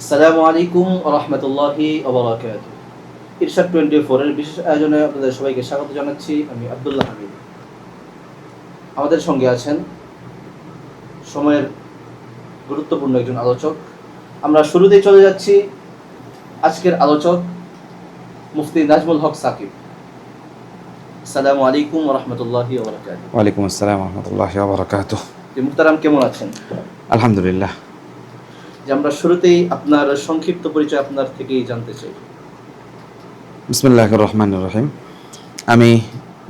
আসসালামু আলাইকুম ওয়া রাহমাতুল্লাহি ওয়া বারাকাতুহু। ইরশাদ 24 এর বিশেষ আয়োজনে আপনাদের সবাইকে স্বাগত জানাচ্ছি। আমি আব্দুল্লাহ হামিদ। আমাদের সঙ্গে আছেন সময়ের গুরুত্বপূর্ণ একজন আলোচক। আমরা শুরুতেই চলে যাচ্ছি আজকের আলোচক মুফতি নাজমুল হক সাকিব। আসসালামু আলাইকুম ওয়া রাহমাতুল্লাহি ওয়া বারাকাতুহু। ওয়ালাইকুম আসসালাম রহমতুল্লাহ বারাকাতুহ। মুহতারাম, কেমন আছেন? আলহামদুলিল্লাহ। যে আমরা শুরুতেই আপনার সংক্ষিপ্ত পরিচয় আপনার থেকেই জানতে চাই। বিসমিল্লাহির রহমানির রহিম। আমি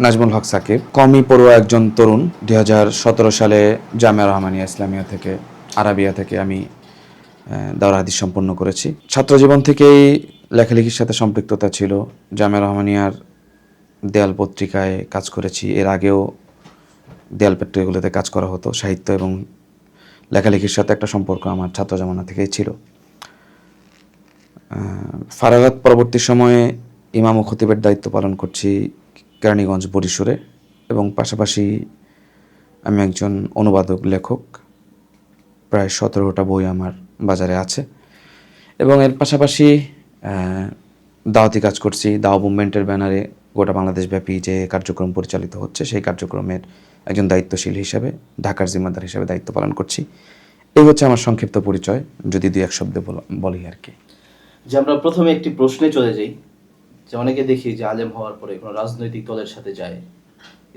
নাজমুল হক সাকিব, কওমি পড়ুয়া একজন তরুণ। 2017 সালে জামিয়া রহমানিয়া ইসলামিয়া থেকে আরাবিয়া থেকে আমি দাওরা হাদিস সম্পন্ন করেছি। ছাত্রজীবন থেকেই লেখালেখির সাথে সম্পৃক্ততা ছিল। জামিয়া রহমানিয়ার দেয়াল পত্রিকায় কাজ করেছি। এর আগেও দেয়াল পত্রিকাগুলোতে কাজ করা হতো। সাহিত্য এবং লেখালেখির সাথে একটা সম্পর্ক আমার ছাত্র জামানা থেকেই ছিল। ফারাগাত পরবর্তী সময়ে ইমাম ও খতিবের দায়িত্ব পালন করছি কেরানীগঞ্জ বরিশরে, এবং পাশাপাশি আমি একজন অনুবাদক লেখক। প্রায় 17টা বই আমার বাজারে আছে, এবং এর পাশাপাশি দাওয়াতি কাজ করছি। দাওয়া মুভমেন্টের ব্যানারে গোটা বাংলাদেশব্যাপী যে কার্যক্রম পরিচালিত হচ্ছে, সেই কার্যক্রমের একজন দায়িত্বশীল হিসেবে, ঢাকার জিম্মাদার হিসেবে দায়িত্ব পালন করছি। এই হচ্ছে আমার সংক্ষিপ্ত পরিচয়, যদি দুই এক শব্দে বলি আর কি। যে আমরা প্রথমে একটি প্রশ্নে চলে যাই, যে অনেকে দেখি যে আলেম হওয়ার পরে কোনো রাজনৈতিক দলের সাথে যায়,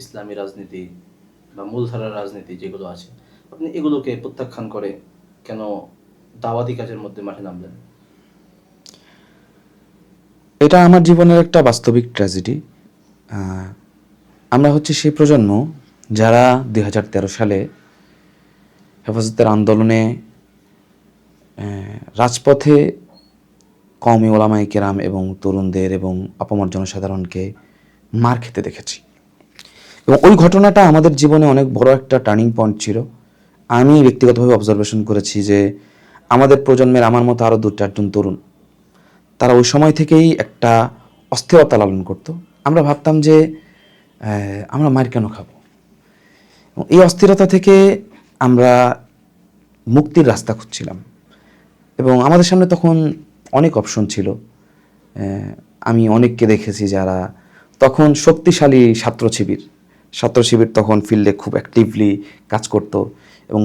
ইসলামী রাজনীতি বা মূলধারার রাজনীতি যেগুলো আছে, আপনি এগুলোকে প্রত্যাখ্যান করে কেন দাওয়াতি কাজের মধ্যে মাঠে নামলেন? এটা আমার জীবনের একটা বাস্তবিক ট্র্যাজেডি। আমরা হচ্ছে সেই প্রজন্ম যারা 2013 সালে হেফাজতের আন্দোলনে রাজপথে কওমি ওলামায়ে কেরাম এবং তরুণদের এবং আপামর জনসাধারণকে মার খেতে দেখেছি, এবং ওই ঘটনাটা আমাদের জীবনে অনেক বড় একটা টার্নিং পয়েন্ট ছিল। আমি ব্যক্তিগতভাবে অবজারভেশন করেছি যে আমাদের প্রজন্মের আমার মতো আরও 2-4জন তরুণ, তারা ওই সময় থেকেই একটা অস্থিরতা লালন করত। আমরা ভাবতাম যে আমরা মার কেন খাবো, এবং এই অস্থিরতা থেকে আমরা মুক্তির রাস্তা খুঁজছিলাম, এবং আমাদের সামনে তখন অনেক অপশন ছিল। আমি অনেককে দেখেছি যারা তখন শক্তিশালী ছাত্র শিবির তখন ফিল্ডে খুব অ্যাক্টিভলি কাজ করত, এবং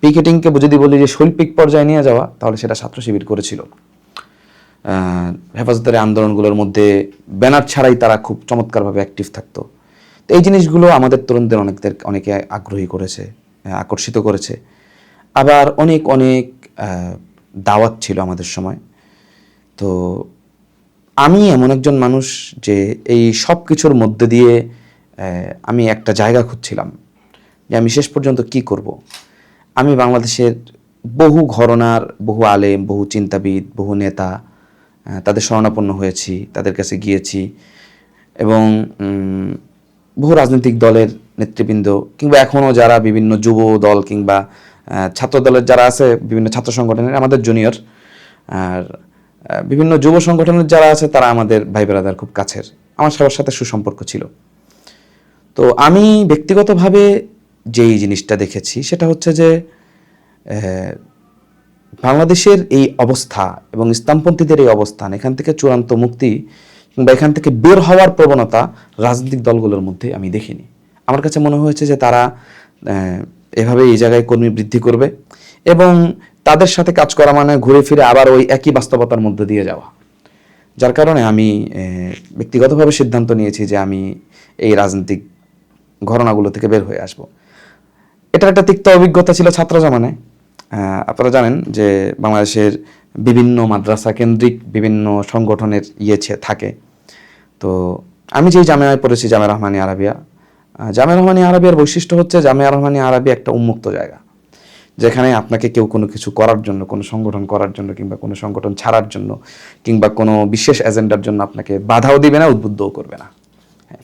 পিকেটিংকে যদি বলি যে শৈল্পিক পর্যায়ে নিয়ে যাওয়া, তাহলে সেটা ছাত্র শিবির করেছিল। হেফাজতের আন্দোলনগুলোর মধ্যে ব্যানার ছাড়াই তারা খুব চমৎকারভাবে অ্যাক্টিভ থাকতো। তো এই জিনিসগুলো আমাদের তরুণদের অনেকে আগ্রহী করেছে, আকর্ষিত করেছে। আবার অনেক দাওয়াত ছিল আমাদের সময়। তো আমি এমন একজন মানুষ যে এই সব কিছুর মধ্যে দিয়ে আমি একটা জায়গা খুঁজছিলাম যে আমি শেষ পর্যন্ত কি করব। আমি বাংলাদেশের বহু ঘরানার, বহু আলেম, বহু চিন্তাবিদ, বহু নেতা, তাদের শরণাপন্ন হয়েছি, তাদের কাছে গিয়েছি, এবং বহু রাজনৈতিক দলের নেতৃবৃন্দ কিংবা এখনও যারা বিভিন্ন যুব দল কিংবা ছাত্র দলের যারা আছে, বিভিন্ন ছাত্র সংগঠনের আমাদের জুনিয়র, আর বিভিন্ন যুব সংগঠনের যারা আছে, তারা আমাদের ভাই ব্রাদার, খুব কাছের। আমার সবার সাথে সুসম্পর্ক ছিল। তো আমি ব্যক্তিগতভাবে যেই জিনিসটা দেখেছি সেটা হচ্ছে যে বাংলাদেশের এই অবস্থা এবং ইসলামপন্থীদের এই অবস্থান, এখান থেকে চূড়ান্ত মুক্তি কিংবা এখান থেকে বের হওয়ার প্রবণতা রাজনৈতিক দলগুলোর মধ্যে আমি দেখিনি। আমার কাছে মনে হয়েছে যে তারা এভাবে এই জায়গায় কর্মী বৃদ্ধি করবে, এবং তাদের সাথে কাজ করা মানে ঘুরে ফিরে আবার ওই একই বাস্তবতার মধ্যে দিয়ে যাওয়া। যার কারণে আমি ব্যক্তিগতভাবে সিদ্ধান্ত নিয়েছি যে আমি এই রাজনৈতিক ঘটনাগুলো থেকে বের হয়ে আসব। এটার একটা তিক্ত অভিজ্ঞতা ছিল ছাত্র জামানায়। আপনারা জানেন যে বাংলাদেশের বিভিন্ন মাদ্রাসা কেন্দ্রিক বিভিন্ন সংগঠনের থাকে। তো আমি যেই জামিয়ায় পড়েছি, জামিয়া রহমানিয়া আরাবিয়া, জামিয়া রহমানিয়া আরাবিয়ার বৈশিষ্ট্য হচ্ছে জামিয়া রহমানিয়া আরাবিয়া একটা উন্মুক্ত জায়গা, যেখানে আপনাকে কেউ কোনো কিছু করার জন্য, কোনো সংগঠন করার জন্য কিংবা কোনো সংগঠন ছাড়ার জন্য কিংবা কোনো বিশেষ এজেন্ডার জন্য আপনাকে বাধাও দিবে না, উদ্বুদ্ধও করবে না।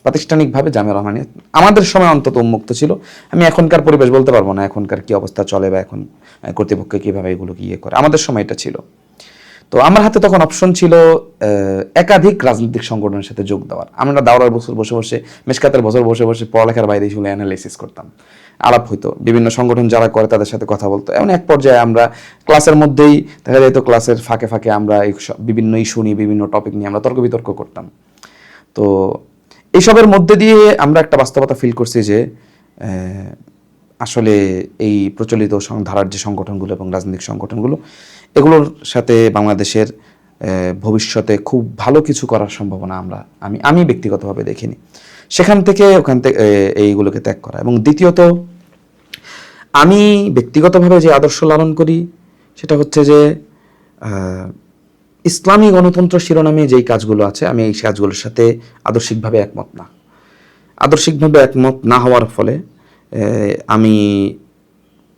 প্রাতিষ্ঠানিকভাবে জামিয়া রহমানিয়া আমাদের সময় অন্তত উন্মুক্ত ছিল। আমি এখনকার পরিবেশ বলতে পারবো না, এখনকার কি অবস্থা চলে বা এখন কর্তৃপক্ষ কীভাবে এগুলো করে। আমাদের সময় এটা ছিল। তো আমার হাতে তখন অপশন ছিল একাধিক রাজনৈতিক সংগঠনের সাথে যোগ দেওয়ার। আমরা দাওরার বছর বসে বসে, মেশকাতের বছর বসে বসে পড়ালেখার বাইরে এগুলো অ্যানালাইসিস করতাম। আলাপ হইতো, বিভিন্ন সংগঠন যারা করে তাদের সাথে কথা বলতো। এমন এক পর্যায়ে আমরা ক্লাসের মধ্যেই দেখা যেত, ক্লাসের ফাঁকে ফাঁকে আমরা বিভিন্ন ইস্যু নিয়ে, বিভিন্ন টপিক নিয়ে আমরা তর্ক বিতর্ক করতাম। তো এইসবের মধ্যে দিয়ে আমরা একটা বাস্তবতা ফিল করছি যে আসলে এই প্রচলিত ধারার যে সংগঠনগুলো এবং রাজনৈতিক সংগঠনগুলো, এগুলোর সাথে বাংলাদেশের ভবিষ্যতে খুব ভালো কিছু করার সম্ভাবনা আমি ব্যক্তিগতভাবে দেখিনি। সেখান থেকে ওখান থেকে এইগুলোকে ত্যাগ করা। এবং দ্বিতীয়ত, আমি ব্যক্তিগতভাবে যে আদর্শ লালন করি সেটা হচ্ছে যে ইসলামী গণতন্ত্র শিরোনামে যেই কাজগুলো আছে, আমি এই কাজগুলোর সাথে আদর্শিকভাবে একমত না। আদর্শিকভাবে একমত না হওয়ার ফলে আমি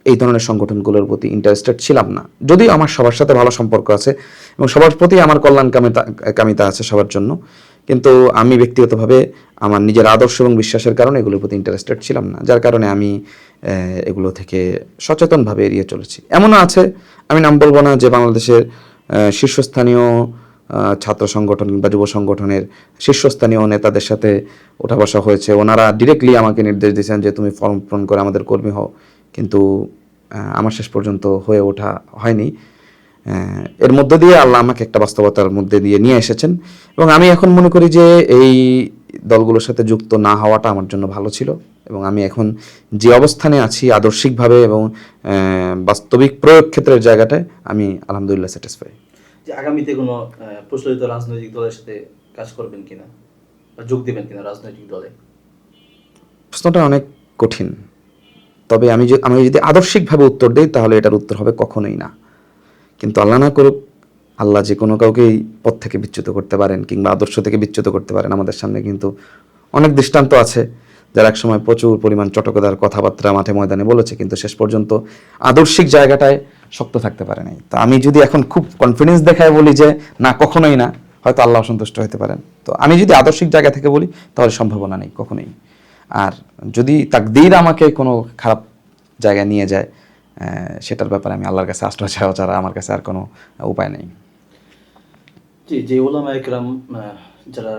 এই ধরনের সংগঠনগুলোর প্রতি ইন্টারেস্টেড ছিলাম না। যদিও আমার সবার সাথে ভালো সম্পর্ক আছে এবং সবার প্রতি আমার কামিতা আছে সবার জন্য, কিন্তু আমি ব্যক্তিগতভাবে আমার নিজের আদর্শ এবং বিশ্বাসের কারণে এগুলোর প্রতি ইন্টারেস্টেড ছিলাম না, যার কারণে আমি এগুলো থেকে সচেতনভাবে এড়িয়ে চলেছি। এমনও আছে, আমি নাম বলবো না, যে বাংলাদেশের শীর্ষস্থানীয় ছাত্র সংগঠন বা যুব সংগঠনের শীর্ষস্থানীয় নেতাদের সাথে ওঠা বসা হয়েছে। ওনারা ডিরেক্টলি আমাকে নির্দেশ দিয়েছেন যে তুমি ফর্ম পূরণ করে আমাদের কর্মী হও, কিন্তু আমার শেষ পর্যন্ত হয়ে ওঠা হয়নি। এর মধ্য দিয়ে আল্লাহ আমাকে একটা বাস্তবতার মধ্যে দিয়ে নিয়ে এসেছেন, এবং আমি এখন মনে করি যে এই দলগুলোর সাথে যুক্ত না হওয়াটা আমার জন্য ভালো ছিল। এবং আমি এখন যে অবস্থানে আছি আদর্শিকভাবে এবং বাস্তবিক প্রয়োগ ক্ষেত্রের জায়গাটায়, আমি আলহামদুলিল্লাহ স্যাটিসফাই। যে আগামীতে কোনো প্রচলিত রাজনৈতিক দলের সাথে কাজ করবেন কিনা বা যোগ দেবেন কিনা রাজনৈতিক দলে? প্রশ্নটা অনেক কঠিন, তবে আমি যদি আদর্শিকভাবে উত্তর দিই তাহলে এটার উত্তর হবে কখনোই না। কিন্তু আল্লাহ না করুক, আল্লাহ যে কোনো কাউকেই পথ থেকে বিচ্যুত করতে পারেন কিংবা আদর্শ থেকে বিচ্যুত করতে পারেন। আমাদের সামনে কিন্তু অনেক দৃষ্টান্ত আছে যারা একসময় প্রচুর পরিমাণ চটকদার কথাবার্তা মাঠে ময়দানে বলেছে, কিন্তু শেষ পর্যন্ত আদর্শিক জায়গাটায় শক্ত থাকতে পারে নাই। তো আমি যদি এখন খুব কনফিডেন্স দেখায় বলি যে না, কখনোই না, হয়তো আল্লাহ অসন্তুষ্ট হতে পারেন। তো আমি যদি আদর্শিক জায়গা থেকে বলি তাহলে সম্ভাবনা নেই কখনোই। আর যদি তাকদীর আমাকে কোনো খারাপ জায়গায় নিয়ে যায়, সেটার ব্যাপারে আমি আল্লাহর কাছে আশ্রয় চাওয়া ছাড়া আমার কাছে আর কোনো উপায় নেই। জি, যে ওলামা একরাম যারা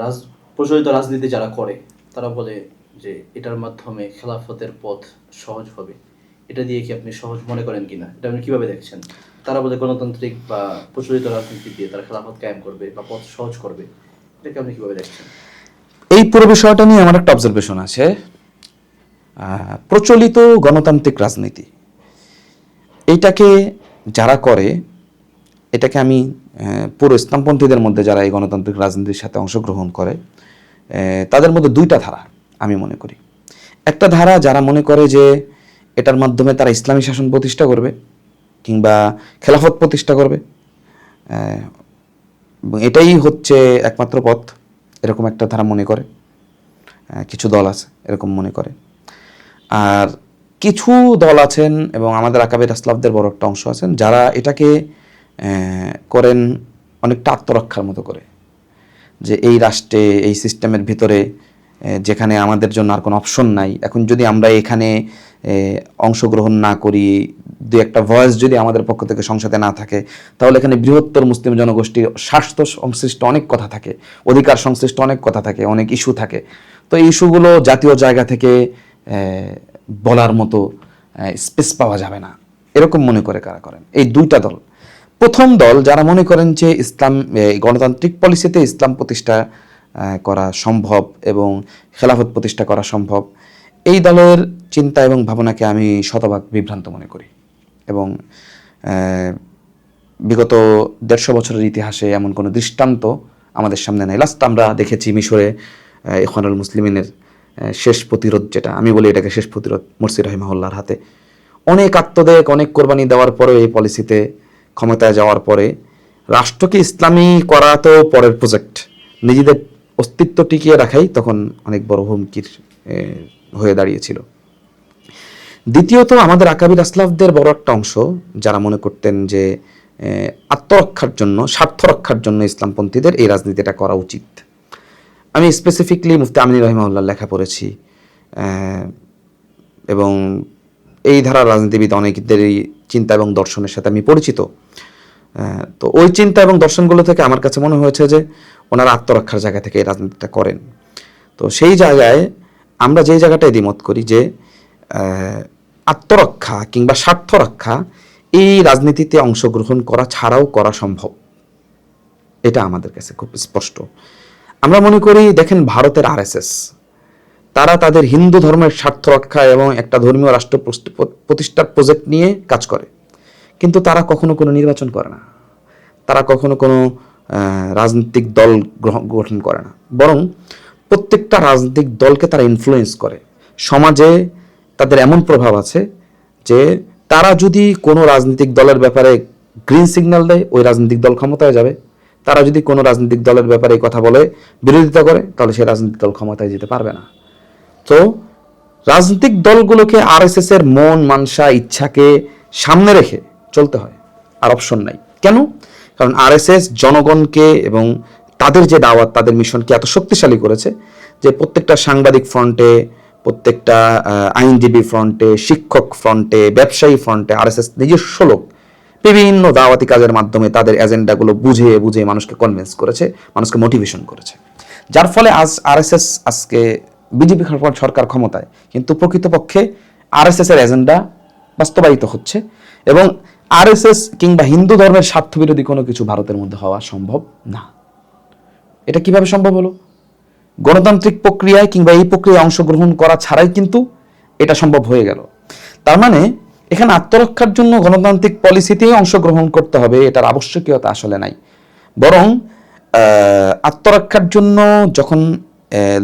প্রচলিত রাজনীতি যারা করে, তারা বলে যে এটার মাধ্যমে খেলাফতের পথ সহজ হবে। এটা দিয়ে কি আপনি সহজ মনে করেন কিনা? এটা আপনি কিভাবে দেখছেন? তারা বলে গণতান্ত্রিক বা প্রচলিত রাজনীতি দিয়ে তারা খেলাফত কায়েম করবে বা পথ সহজ করবে। এটাকে আপনি কিভাবে দেখছেন? এই পুরো বিষয়টা নিয়ে আমার একটা অবজারভেশন আছে। প্রচলিত গণতান্ত্রিক রাজনীতি, এইটাকে যারা করে, এটাকে আমি পুরো ইসলামপন্থীদের মধ্যে যারা এই গণতান্ত্রিক রাজনীতির সাথে অংশগ্রহণ করে, তাদের মধ্যে দুইটা ধারা আমি মনে করি। একটা ধারা যারা মনে করে যে এটার মাধ্যমে তারা ইসলামী শাসন প্রতিষ্ঠা করবে কিংবা খেলাফত প্রতিষ্ঠা করবে, এটাই হচ্ছে একমাত্র পথ, এরকম একটা ধারা মনে করে। কিছু দল আছে এরকম মনে করে। আর কিছু দল আছেন এবং আমাদের আকাবের আসলাফদের বড় একটা অংশ আছেন যারা এটাকে করেন অনেকটা আত্মরক্ষার মতো করে, যে এই রাষ্ট্রে, এই সিস্টেমের ভিতরে যেখানে আমাদের জন্য আর কোনো অপশন নাই, এখন যদি আমরা এখানে অংশগ্রহণ না করি, দু একটা ভয়েস যদি আমাদের পক্ষ থেকে সংসদে না থাকে, তাহলে এখানে বৃহত্তর মুসলিম জনগোষ্ঠীর স্বার্থ সংশ্লিষ্ট অনেক কথা থাকে, অধিকার সংশ্লিষ্ট অনেক কথা থাকে, অনেক ইস্যু থাকে। তো এই ইস্যুগুলো জাতীয় জায়গা থেকে বলার মতো স্পেস পাওয়া যাবে না, এরকম মনে করে কারা করেন? এই দুইটা দল। প্রথম দল যারা মনে করেন যে ইসলাম গণতান্ত্রিক পলিসিতে ইসলাম প্রতিষ্ঠা করা সম্ভব এবং খেলাফত প্রতিষ্ঠা করা সম্ভব, এই দলের চিন্তা এবং ভাবনাকে আমি শতভাগ বিভ্রান্ত মনে করি। এবং বিগত 150 বছরের ইতিহাসে এমন কোনো দৃষ্টান্ত আমাদের সামনে নেই। লাস্ট আমরা দেখেছি মিশরে ইখওয়ানুল মুসলিমিনের শেষ প্রতিরোধ, যেটা আমি বলি এটাকে শেষ প্রতিরোধ, মুরসি রাহিমাহুল্লাহর হাতে অনেক আত্মত্যাগ, অনেক কোরবানি দেওয়ার পরে এই পলিসিতে ক্ষমতায় যাওয়ার পরে রাষ্ট্রকে ইসলামী করা তো পরের প্রজেক্ট, নিজেদের অস্তিত্ব টিকিয়ে রাখাই তখন অনেক বড় হুমকির হয়ে দাঁড়িয়েছিল। দ্বিতীয়ত, আমাদের আকাবির আসলাফদের বড় একটা অংশ যারা মনে করতেন যে আত্মরক্ষার জন্য, স্বার্থ রক্ষার জন্য ইসলামপন্থীদের এই রাজনীতিটা করা উচিত। আমি স্পেসিফিকলি মুফতি আমিনী রাহিমাহুল্লাহ লেখা পড়েছি এবং এই ধারার রাজনীতিবিদ অনেকদেরই চিন্তা এবং দর্শনের সাথে আমি পরিচিত। তো ওই চিন্তা এবং দর্শনগুলো থেকে আমার কাছে মনে হয়েছে যে ওনারা আত্মরক্ষার জায়গা থেকে এই রাজনীতিটা করেন। তো সেই জায়গায় আমরা যেই জায়গাটায় দ্বিমত করি যে আত্মরক্ষা কিংবা স্বার্থ রক্ষা এই রাজনীতিতে অংশগ্রহণ করা ছাড়াও করা সম্ভব, এটা আমাদের কাছে খুব স্পষ্ট। আমরা মনে করি, দেখেন ভারতের আরএসএস, তারা তাদের হিন্দু ধর্মের স্বার্থ রক্ষা এবং একটা ধর্মীয় রাষ্ট্র প্রতিষ্ঠার প্রজেক্ট নিয়ে কাজ করে, কিন্তু তারা কখনো কোনো নির্বাচন করে না, তারা কখনো কোনো রাজনৈতিক দল গঠন করে না, বরং প্রত্যেকটা রাজনৈতিক দলকে তারা ইনফ্লুয়েন্স করে। সমাজে তাদের এমন প্রভাব আছে যে তারা যদি কোনো রাজনৈতিক দলের ব্যাপারে গ্রিন সিগন্যাল দেয়, ওই রাজনৈতিক দল ক্ষমতায় যাবে। তারা যদি কোনো রাজনৈতিক দলের ব্যাপারে কথা বলে, বিরোধিতা করে, তাহলে সেই রাজনৈতিক দল ক্ষমতায় যেতে পারবে না। তো রাজনৈতিক দলগুলোকে আরএসএস এর মন মানসা ইচ্ছাকে সামনে রেখে চলতে হয়, আর অপশন নাই। কেন? কারণ আরএসএস জনগণকে এবং তাদের যে দাওয়াত, তাদের মিশনকে এত শক্তিশালী করেছে যে প্রত্যেকটা সাংবাদিক ফ্রন্টে, প্রত্যেকটা আইনজীবী ফ্রন্টে, শিক্ষক ফ্রন্টে, ব্যবসায়ী ফ্রন্টে আরএসএস নিজস্ব লোক বিভিন্ন দাওয়াতি কাজের মাধ্যমে তাদের এজেন্ডাগুলো বুঝিয়ে বুঝিয়ে মানুষকে কনভিন্স করেছে, মানুষকে মোটিভেশন করেছে। যার ফলে আজ আরএসএস আজকে বিজেপি সরকার ক্ষমতায়, কিন্তু প্রকৃতপক্ষে আরএসএস এর এজেন্ডা বাস্তবায়িত হচ্ছে এবং আরএসএস কিংবা হিন্দু ধর্মের স্বার্থবিরোধী কোনো কিছু ভারতের মধ্যে হওয়া সম্ভব না। এটা কিভাবে সম্ভব হলো? গণতান্ত্রিক প্রক্রিয়ায় কিংবা এই প্রক্রিয়ায় অংশগ্রহণ করা ছাড়াই কিন্তু এটা সম্ভব হয়ে গেল। তার মানে এখানে আত্মরক্ষার জন্য গণতান্ত্রিক পলিসিতেই অংশগ্রহণ করতে হবে, এটার আবশ্যকীয়তা আসলে নাই। বরং আত্মরক্ষার জন্য যখন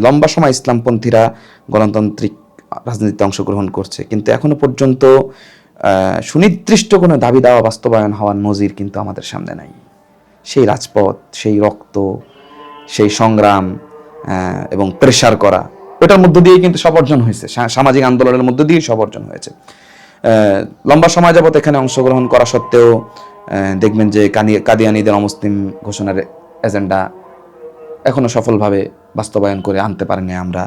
লম্বা সময় ইসলামপন্থীরা গণতান্ত্রিক রাজনীতিতে অংশগ্রহণ করছে, কিন্তু এখনো পর্যন্ত সুনির্দিষ্ট কোনো দাবি দাওয়া বাস্তবায়ন হওয়ার নজির কিন্তু আমাদের সামনে নাই। সেই রাজপথ, সেই রক্ত, সেই সংগ্রাম এবং প্রেশার করা, ওটার মধ্য দিয়ে কিন্তু সব অর্জন হয়েছে, সামাজিক আন্দোলনের মধ্য দিয়ে সব অর্জন হয়েছে। লম্বা সময় যাবত এখানে অংশগ্রহণ করা সত্ত্বেও দেখবেন যে কাদিয়ানীদের অমুসলিম ঘোষণার এজেন্ডা এখনো সফলভাবে বাস্তবায়ন করে আনতে পারিনি আমরা,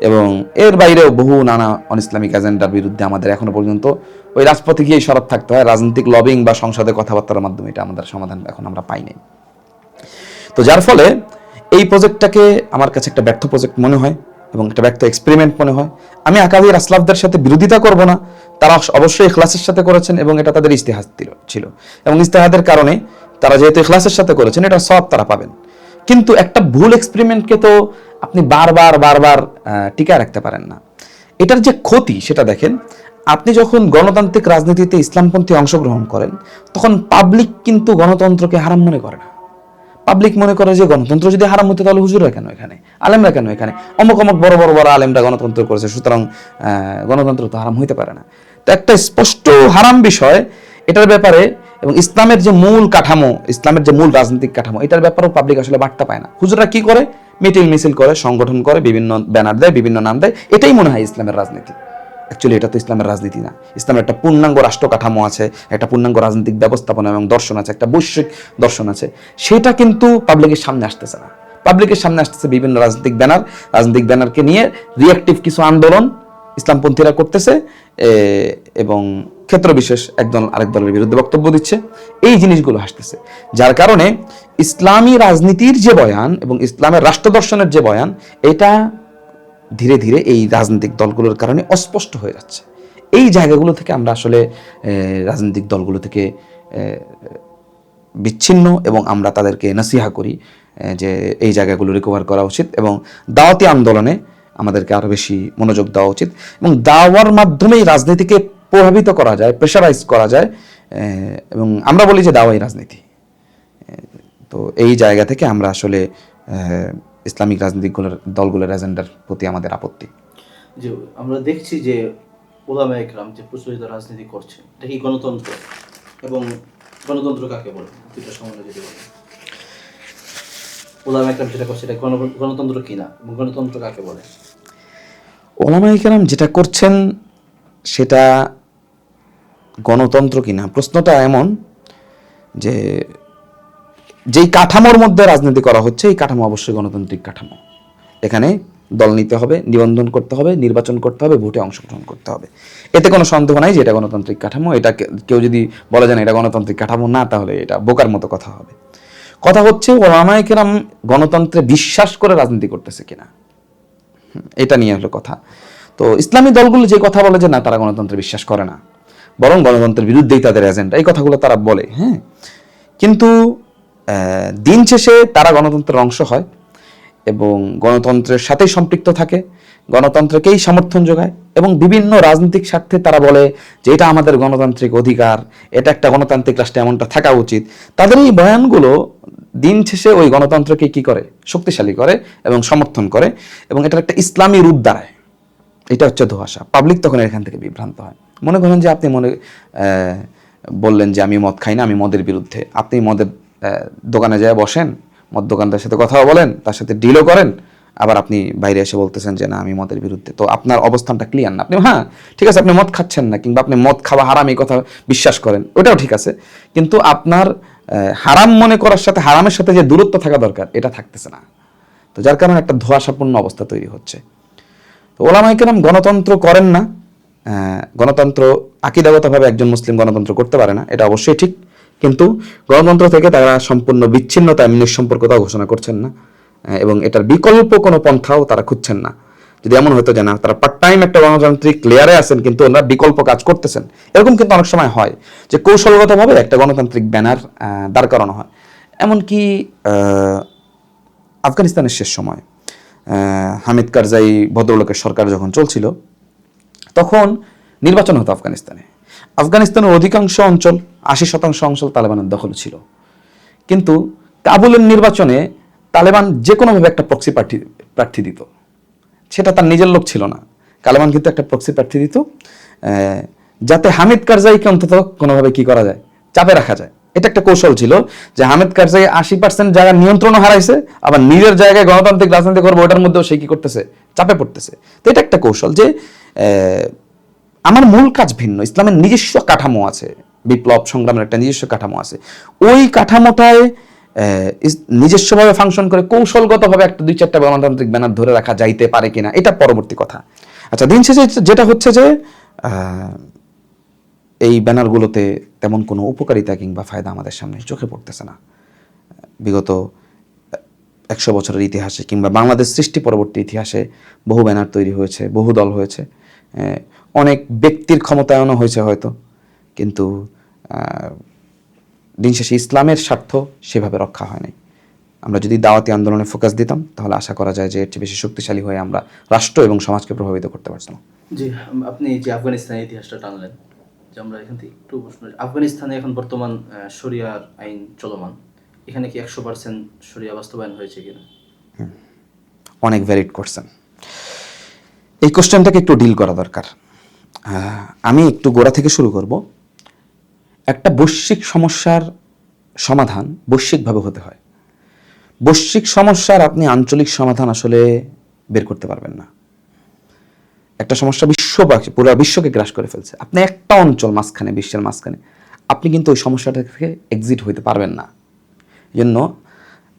এবং এর বাইরেও বহু নানা অন ইসলামিক এজেন্ডার বিরুদ্ধে আমাদের এখনো পর্যন্ত ওই রাজপথে গিয়ে সরব থাকতে হয়। রাজনৈতিক লবিং বা সংসদে কথাবার্তার মাধ্যমে এটা আমাদের সমাধান এখন আমরা পাইনি। তো যার ফলে এই প্রজেক্টটাকে আমার কাছে একটা ব্যর্থ প্রজেক্ট মনে হয় এবং একটা ব্যর্থ এক্সপেরিমেন্ট মনে হয়। আমি আকাবির আসলাফদের সাথে বিরোধিতা করব না, তারা অবশ্যই ইখলাসের সাথে করেছেন এবং এটা তাদের ইজতিহাদ ছিল, এবং ইজতিহাদের কারণে তারা যেহেতু ইখলাসের সাথে করেছেন, এটা সওয়াব তারা পাবেন। কিন্তু একটা ভুল এক্সপেরিমেন্টকে তো আপনি বারবার টিকায় রাখতে পারেন না। এটার যে ক্ষতি সেটা দেখেন। আপনি যখন গণতান্ত্রিক রাজনীতিতে ইসলামপন্থী অংশগ্রহণ করেন, তখন পাবলিক কিন্তু গণতন্ত্রকে হারাম মনে করে না। পাবলিক মনে করে যে গণতন্ত্র যদি হারাম হতো তাহলে হুজুররা কেন এখানে, আলেমরা কেন এখানে, অমুক বড় বড় আলেমরা গণতন্ত্র করেছে, সুতরাং গণতন্ত্র তো হারাম হইতে পারে না। তো একটা স্পষ্ট হারাম বিষয় এটার ব্যাপারে, এবং ইসলামের যে মূল কাঠামো, ইসলামের যে মূল রাজনৈতিক কাঠামো, এটার ব্যাপারেও পাবলিক আসলে বার্তা পায় না। হুজুররা কি করে? মিটিং মিছিল করে, সংগঠন করে, বিভিন্ন ব্যানার দেয়, বিভিন্ন নাম দেয়, এটাই মনে হয় ইসলামের রাজনীতি। অ্যাকচুয়ালি এটা তো ইসলামের রাজনীতি না। ইসলামের একটা পূর্ণাঙ্গ রাষ্ট্র কাঠামো আছে, একটা পূর্ণাঙ্গ রাজনৈতিক ব্যবস্থাপনা এবং দর্শন আছে, একটা বৈশ্বিক দর্শন আছে, সেটা কিন্তু পাবলিকের সামনে আসতেছে না। পাবলিকের সামনে আসতেছে বিভিন্ন রাজনৈতিক ব্যানারকে নিয়ে রিঅ্যাক্টিভ কিছু আন্দোলন ইসলামপন্থীরা করতেছে, এবং ক্ষেত্র বিশেষ একদল আরেক দলের বিরুদ্ধে বক্তব্য দিচ্ছে, এই জিনিসগুলো আসতেছে। যার কারণে ইসলামী রাজনীতির যে বয়ান এবং ইসলামের রাষ্ট্র দর্শনের যে বয়ান, এটা ধীরে ধীরে এই রাজনৈতিক দলগুলোর কারণে অস্পষ্ট হয়ে যাচ্ছে। এই জায়গাগুলো থেকে আমরা আসলে রাজনৈতিক দলগুলো থেকে বিচ্ছিন্ন, এবং আমরা তাদেরকে নসিহা করি যে এই জায়গাগুলো রিকভার করা উচিত এবং দাওয়াতি আন্দোলনে আমাদেরকে আরো বেশি মনোযোগ দেওয়া উচিত, এবং দাওয়ার মাধ্যমেই রাজনীতিকে প্রভাবিত করা যায়, প্রেশারাইজ করা যায়, এবং আমরা বলি যে দাওয়াই রাজনীতি। তো এই জায়গা থেকে আমরা আসলে ইসলামিক রাজনৈতিক দলগুলোর এজেন্ডার প্রতি আমাদের আপত্তি। যে আমরা দেখছি যে ওলামায়ে কেরাম যে প্রচলিত রাজনীতি করছে, এটা কি গণতন্ত্র, এবং গণতন্ত্র কাকে বলে দুইটা সম্বন্ধে যদি বলেন। ওলামায়ে কেরাম যেটা করছে এটা গণতন্ত্র কিনা, এবং গণতন্ত্র কাকে বলে? ওলামায়ে কেরাম যেটা করছেন সেটা গণতন্ত্র কিনা, প্রশ্নটা এমন যে যেই কাঠামোর মধ্যে রাজনীতি করা হচ্ছে, এই কাঠামো অবশ্যই গণতান্ত্রিক কাঠামো। এখানে দল নিতে হবে, নিবন্ধন করতে হবে, নির্বাচন করতে হবে, ভোটে অংশগ্রহণ করতে হবে, এতে কোনো সন্দেহ নাই যে এটা গণতান্ত্রিক কাঠামো। এটা কেউ যদি বলে যান এটা গণতান্ত্রিক কাঠামো না, তাহলে এটা বোকার মতো কথা হবে। কথা হচ্ছে ওলামায়ে কেরাম গণতন্ত্রে বিশ্বাস করে রাজনীতি করতেছে কিনা, এটা নিয়ে হলো কথা। তো ইসলামী দলগুলো যে কথা বলে যে না তারা গণতন্ত্রে বিশ্বাস করে না, বরং গণতন্ত্রের বিরুদ্ধেই তাদের এজেন্ডা, এই কথাগুলো তারা বলে, হ্যাঁ। কিন্তু দিন শেষে তারা গণতন্ত্রের অংশ হয় এবং গণতন্ত্রের সাথেই সম্পৃক্ত থাকে, গণতন্ত্রকেই সমর্থন যোগায় এবং বিভিন্ন রাজনৈতিক স্বার্থে তারা বলে যে এটা আমাদের গণতান্ত্রিক অধিকার, এটা একটা গণতান্ত্রিক রাষ্ট্রে এমনটা থাকা উচিত। তাদের এই বয়ানগুলো দিন শেষে ওই গণতন্ত্রকে কি করে, শক্তিশালী করে এবং সমর্থন করে এবং এটার একটা ইসলামী রূপ দাঁড়ায়। এটা হচ্ছে ধোঁয়াশা। পাবলিক তখন এখান থেকে বিভ্রান্ত হয়। মনে করেন যে আপনি বললেন যে আমি মদ খাই না, আমি মদের বিরুদ্ধে। আপনি মদের দোকানে যায় বসেন, মদ দোকানদারের সাথে কথাও বলেন, তার সাথে ডিলও করেন, আবার আপনি বাইরে এসে বলতেছেন যে না আমি মদের বিরুদ্ধে। তো আপনার অবস্থানটা ক্লিয়ার না। আপনি হ্যাঁ ঠিক আছে, আপনি মদ খাচ্ছেন না কিংবা আপনি মদ খাওয়া হারাম এই কথা বিশ্বাস করেন, ওটাও ঠিক আছে, কিন্তু আপনার হারাম মনে করার সাথে হারামের সাথে যে দূরত্ব থাকা দরকার এটা থাকতেছে না। তো যার কারণে একটা ধোঁয়াশাপূর্ণ অবস্থা তৈরি হচ্ছে। তো ওলামায়ে কেরাম গণতন্ত্র করেন না, গণতন্ত্র আকীদাগতভাবে একজন মুসলিম গণতন্ত্র করতে পারে না, এটা অবশ্যই ঠিক, কিন্তু গণতন্ত্র থেকে তারা সম্পূর্ণ বিচ্ছিন্নতা এমনি সম্পর্কতাও ঘোষণা করছেন না এবং এটার বিকল্প কোনো পন্থাও তারা খুঁজছেন না। যদি এমন হতো যে না তারা পার্ট টাইম একটা গণতান্ত্রিক লেয়ারে আছেন কিন্তু ওনারা বিকল্প কাজ করতেছেন, এরকম কিন্তু অনেক সময় হয় যে কৌশলগতভাবে একটা গণতান্ত্রিক ব্যানার দাঁড় করানো হয়। এমনকি আফগানিস্তানের শেষ সময় হামিদ কারজাই ভদ্রলোকের সরকার যখন চলছিল তখন নির্বাচন হতো আফগানিস্তানে। আফগানিস্তানের অধিকাংশ অঞ্চল 80% অঞ্চল তালেবানের দখল ছিল, কিন্তু কাবুলের নির্বাচনে তালেবান যে কোনোভাবে একটা প্রক্সি প্রার্থী দিত, সেটা তার নিজের লোক ছিল না, তালেবান কিন্তু একটা প্রক্সি প্রার্থী দিত যাতে হামিদ কারজাইকে অন্তত কোনোভাবে কি করা যায়, চাপে রাখা যায়। এটা একটা কৌশল ছিল যে হামিদ কারজাই 80% জায়গা নিয়ন্ত্রণ হারাইছে, আবার নিজের জায়গায় গণতান্ত্রিক রাজনীতি করবো ওটার মধ্যেও সে কি করতেছে, চাপে পড়তেছে। তো এটা একটা কৌশল যে আমার মূল কাজ ভিন্ন, ইসলামের নিজস্ব কাঠামো আছে, বিপ্লব সংগ্রামের একটা নিজস্ব কাঠামো আছে, ওই কাঠামোটায় নিজস্বভাবে ফাংশন করে কৌশলগতভাবে একটা 2-4টা গণতান্ত্রিক ব্যানার ধরে রাখা যাইতে পারে কিনা এটা পরবর্তী কথা। আচ্ছা, দিন শেষে যেটা হচ্ছে যে এই ব্যানারগুলোতে তেমন কোনো উপকারিতা কিংবা ফায়দা আমাদের সামনে চোখে পড়তেছে না। বিগত 100 বছরের ইতিহাসে কিংবা বাংলাদেশ সৃষ্টি পরবর্তী ইতিহাসে বহু ব্যানার তৈরি হয়েছে, বহু দল হয়েছে, অনেক ব্যক্তির ক্ষমতায়নও হয়েছে হয়তো, কিন্তু দিন শেষে ইসলামের স্বার্থ সেভাবে রক্ষা হয় নাই। আমরা যদি দাওয়াতি আন্দোলনে ফোকাস দিতাম তাহলে আশা করা যায় যে এর চেয়ে বেশি শক্তিশালী হয়ে আমরা রাষ্ট্র এবং সমাজকে প্রভাবিত করতে পারতাম। জি, আপনি যে আফগানিস্তানের ইতিহাসটা টানলেন, যে আমরা এখান থেকে একটু প্রশ্ন, আফগানিস্তানে এখন বর্তমান শরিয়ার আইন চলমান, এখানে কি 100% শরিয়া বাস্তবায়ন হয়েছে কিনা? অনেক ভ্যালিড কোশ্চেন। এই কোশ্চেনটাকে একটু ডিল করা দরকার। আমি একটু গোড়া থেকে শুরু করব। একটা বৈশ্বিক সমস্যার সমাধান বৈশ্বিকভাবে হতে হয়। বৈশ্বিক সমস্যার আপনি আঞ্চলিক সমাধান আসলে বের করতে পারবেন না। একটা সমস্যা পুরো বিশ্বকে গ্রাস করে ফেলছে, আপনি একটা অঞ্চল মাঝখানে, বিশ্বের মাঝখানে, আপনি কিন্তু ওই সমস্যাটা থেকে এক্সিট হইতে পারবেন না। এই জন্য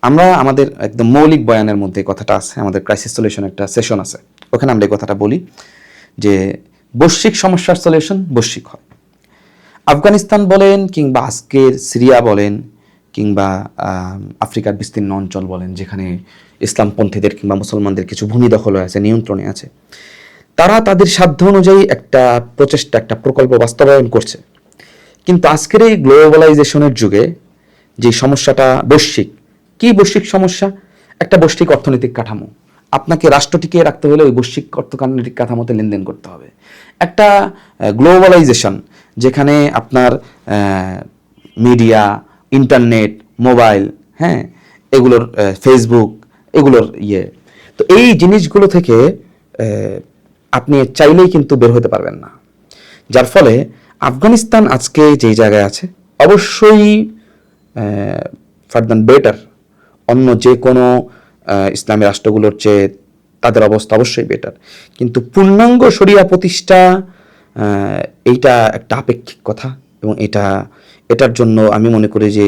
আমরা আমাদের একদম মৌলিক বয়ানের মধ্যে কথাটা আছে, আমাদের ক্রাইসিস সলিউশন একটা সেশন আছে, ওখানে আমরা এই কথাটা বলি যে বৈশ্বিক সমস্যার সলিউশন বৈশ্বিক হয়। আফগানিস্তান বলেন কিংবা আজকের সিরিয়া বলেন কিংবা আফ্রিকার বিস্তীর্ণ অঞ্চল বলেন, যেখানে ইসলামপন্থীদের কিংবা মুসলমানদের কিছু ভূমি দখল আছে, নিয়ন্ত্রণে আছে, তারা তাদের সাধ্য অনুযায়ী একটা প্রচেষ্টা, একটা প্রকল্প বাস্তবায়ন করছে। কিন্তু আজকের এই গ্লোবালাইজেশনের যুগে যে সমস্যাটা বৈশ্বিক, কি বৈশ্বিক সমস্যা? একটা বৈশ্বিক অর্থনৈতিক কাঠামো। আপনাকে রাষ্ট্র টিকিয়ে রাখতে হলে ওই বৈশ্বিক অর্থনৈতিক কাঠামোতে লেনদেন করতে হবে। একটা গ্লোবালাইজেশন যেখানে আপনার মিডিয়া, ইন্টারনেট, মোবাইল, হ্যাঁ, এগুলোর ফেসবুক, এগুলোর তো এই জিনিসগুলো থেকে আপনি চাইলেই কিন্তু বের হতে পারবেন না। যার ফলে আফগানিস্তান আজকে যেই জায়গায় আছে অবশ্যই ফারদার বেটার, অন্য যে কোনো ইসলামী রাষ্ট্রগুলোর চেয়ে তাদের অবস্থা অবশ্যই বেটার, কিন্তু পূর্ণাঙ্গ শরিয়া প্রতিষ্ঠা এইটা একটা আপেক্ষিক কথা এবং এটার জন্য আমি মনে করি যে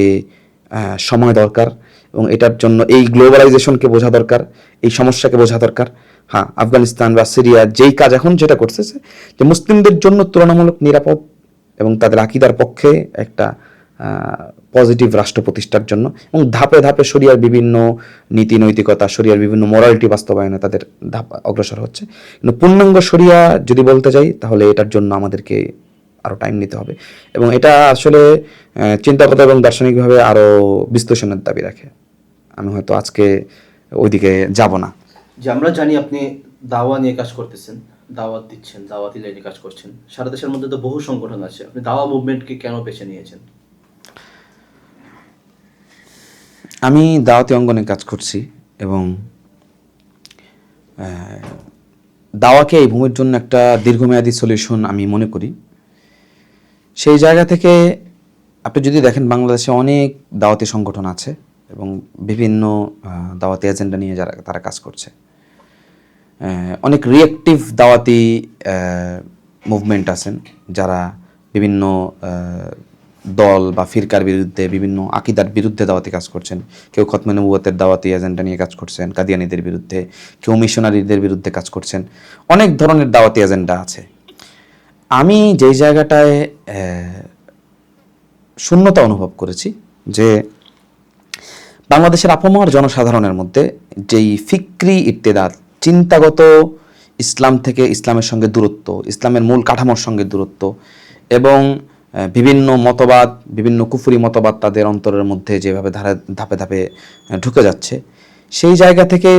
সময় দরকার এবং এটার জন্য এই গ্লোবালাইজেশনকে বোঝা দরকার, এই সমস্যাকে বোঝা দরকার। হ্যাঁ, আফগানিস্তান বা সিরিয়া যেই কাজ এখন যেটা করতেছে যে মুসলিমদের জন্য তুলনামূলক নিরাপদ এবং তাদের আকীদার পক্ষে একটা পজিটিভ রাষ্ট্র প্রতিষ্ঠার জন্য এবং ধাপে ধাপে শরিয়ার বিভিন্ন নীতি নৈতিকতা, শরিয়ার বিভিন্ন মোরালিটি বাস্তবায়নে তাদের ধাপ অগ্রসর হচ্ছে। কিন্তু পূর্ণাঙ্গ শরিয়া যদি বলতে যাই তাহলে এটার জন্য আমাদেরকে আরও টাইম নিতে হবে এবং এটা আসলে চিন্তাগত এবং দার্শনিকভাবে আরও বিশ্লেষণের দাবি রাখে। আমি হয়তো আজকে ওইদিকে যাব না। যে আমরা জানি আপনি দাওয়া নিয়ে কাজ করতেছেন, দাওয়াত দিচ্ছেন, দাওয়াতি লাইনে কাজ করছেন। সারা দেশের মধ্যে তো বহু সংগঠন আছে, আপনি দাওয়া মুভমেন্টকে কেন বেছে নিয়েছেন? আমি দাওয়াতি অঙ্গনে কাজ করছি এবং দাওয়াকে এই ভূমির জন্য একটা দীর্ঘমেয়াদী সলিউশন আমি মনে করি। সেই জায়গা থেকে আপনি যদি দেখেন বাংলাদেশে অনেক দাওয়াতি সংগঠন আছে এবং বিভিন্ন দাওয়াতি এজেন্ডা নিয়ে তারা কাজ করছে। অনেক রিয়েক্টিভ দাওয়াতি মুভমেন্ট আছেন যারা বিভিন্ন দল বা ফিরকার বিরুদ্ধে, বিভিন্ন আকিদার বিরুদ্ধে দাওয়াতি কাজ করছেন। কেউ খতমে নবুয়তের দাওয়াতি এজেন্ডা নিয়ে কাজ করছেন, কাদিয়ানীদের বিরুদ্ধে, কেউ মিশনারিদের বিরুদ্ধে কাজ করছেন। অনেক ধরনের দাওয়াতি এজেন্ডা আছে। আমি যেই জায়গাটায় শূন্যতা অনুভব করেছি যে বাংলাদেশের আপামর জনসাধারণের মধ্যে যেই ফিক্রি ইর্তেদাদ, চিন্তাগত ইসলাম থেকে ইসলামের সঙ্গে দূরত্ব, ইসলামের মূল কাঠামোর সঙ্গে দূরত্ব এবং বিভিন্ন মতবাদ, বিভিন্ন কুফরি মতবাদ তাদের অন্তরের মধ্যে যেভাবে ধাপে ধাপে ঢুকে যাচ্ছে, সেই জায়গা থেকে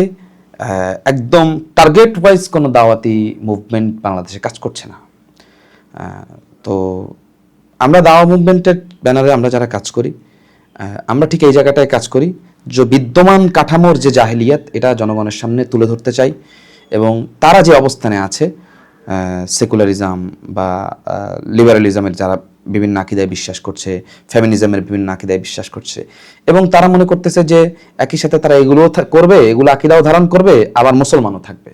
একদম টার্গেট ওয়াইজ কোনো দাওয়াতি মুভমেন্ট বাংলাদেশে কাজ করছে না। তো আমরা দাওয়া মুভমেন্টের ব্যানারে আমরা যারা কাজ করি, আমরা ঠিক এই জায়গাটায় কাজ করি যে বিদ্যমান কাঠামোর যে জাহেলিয়াত, এটা জনগণের সামনে তুলে ধরতে চাই এবং তারা যে অবস্থানে আছে, সেকুলারিজম বা লিবারালিজমের যারা বিভিন্ন আকিদায় বিশ্বাস করছে, ফেমিনিজমের বিভিন্ন আকিদায় বিশ্বাস করছে এবং তারা মনে করতেছে যে একই সাথে তারা এগুলোও করবে, এগুলো আকিদাও ধারণ করবে, আবার মুসলমানও থাকবে।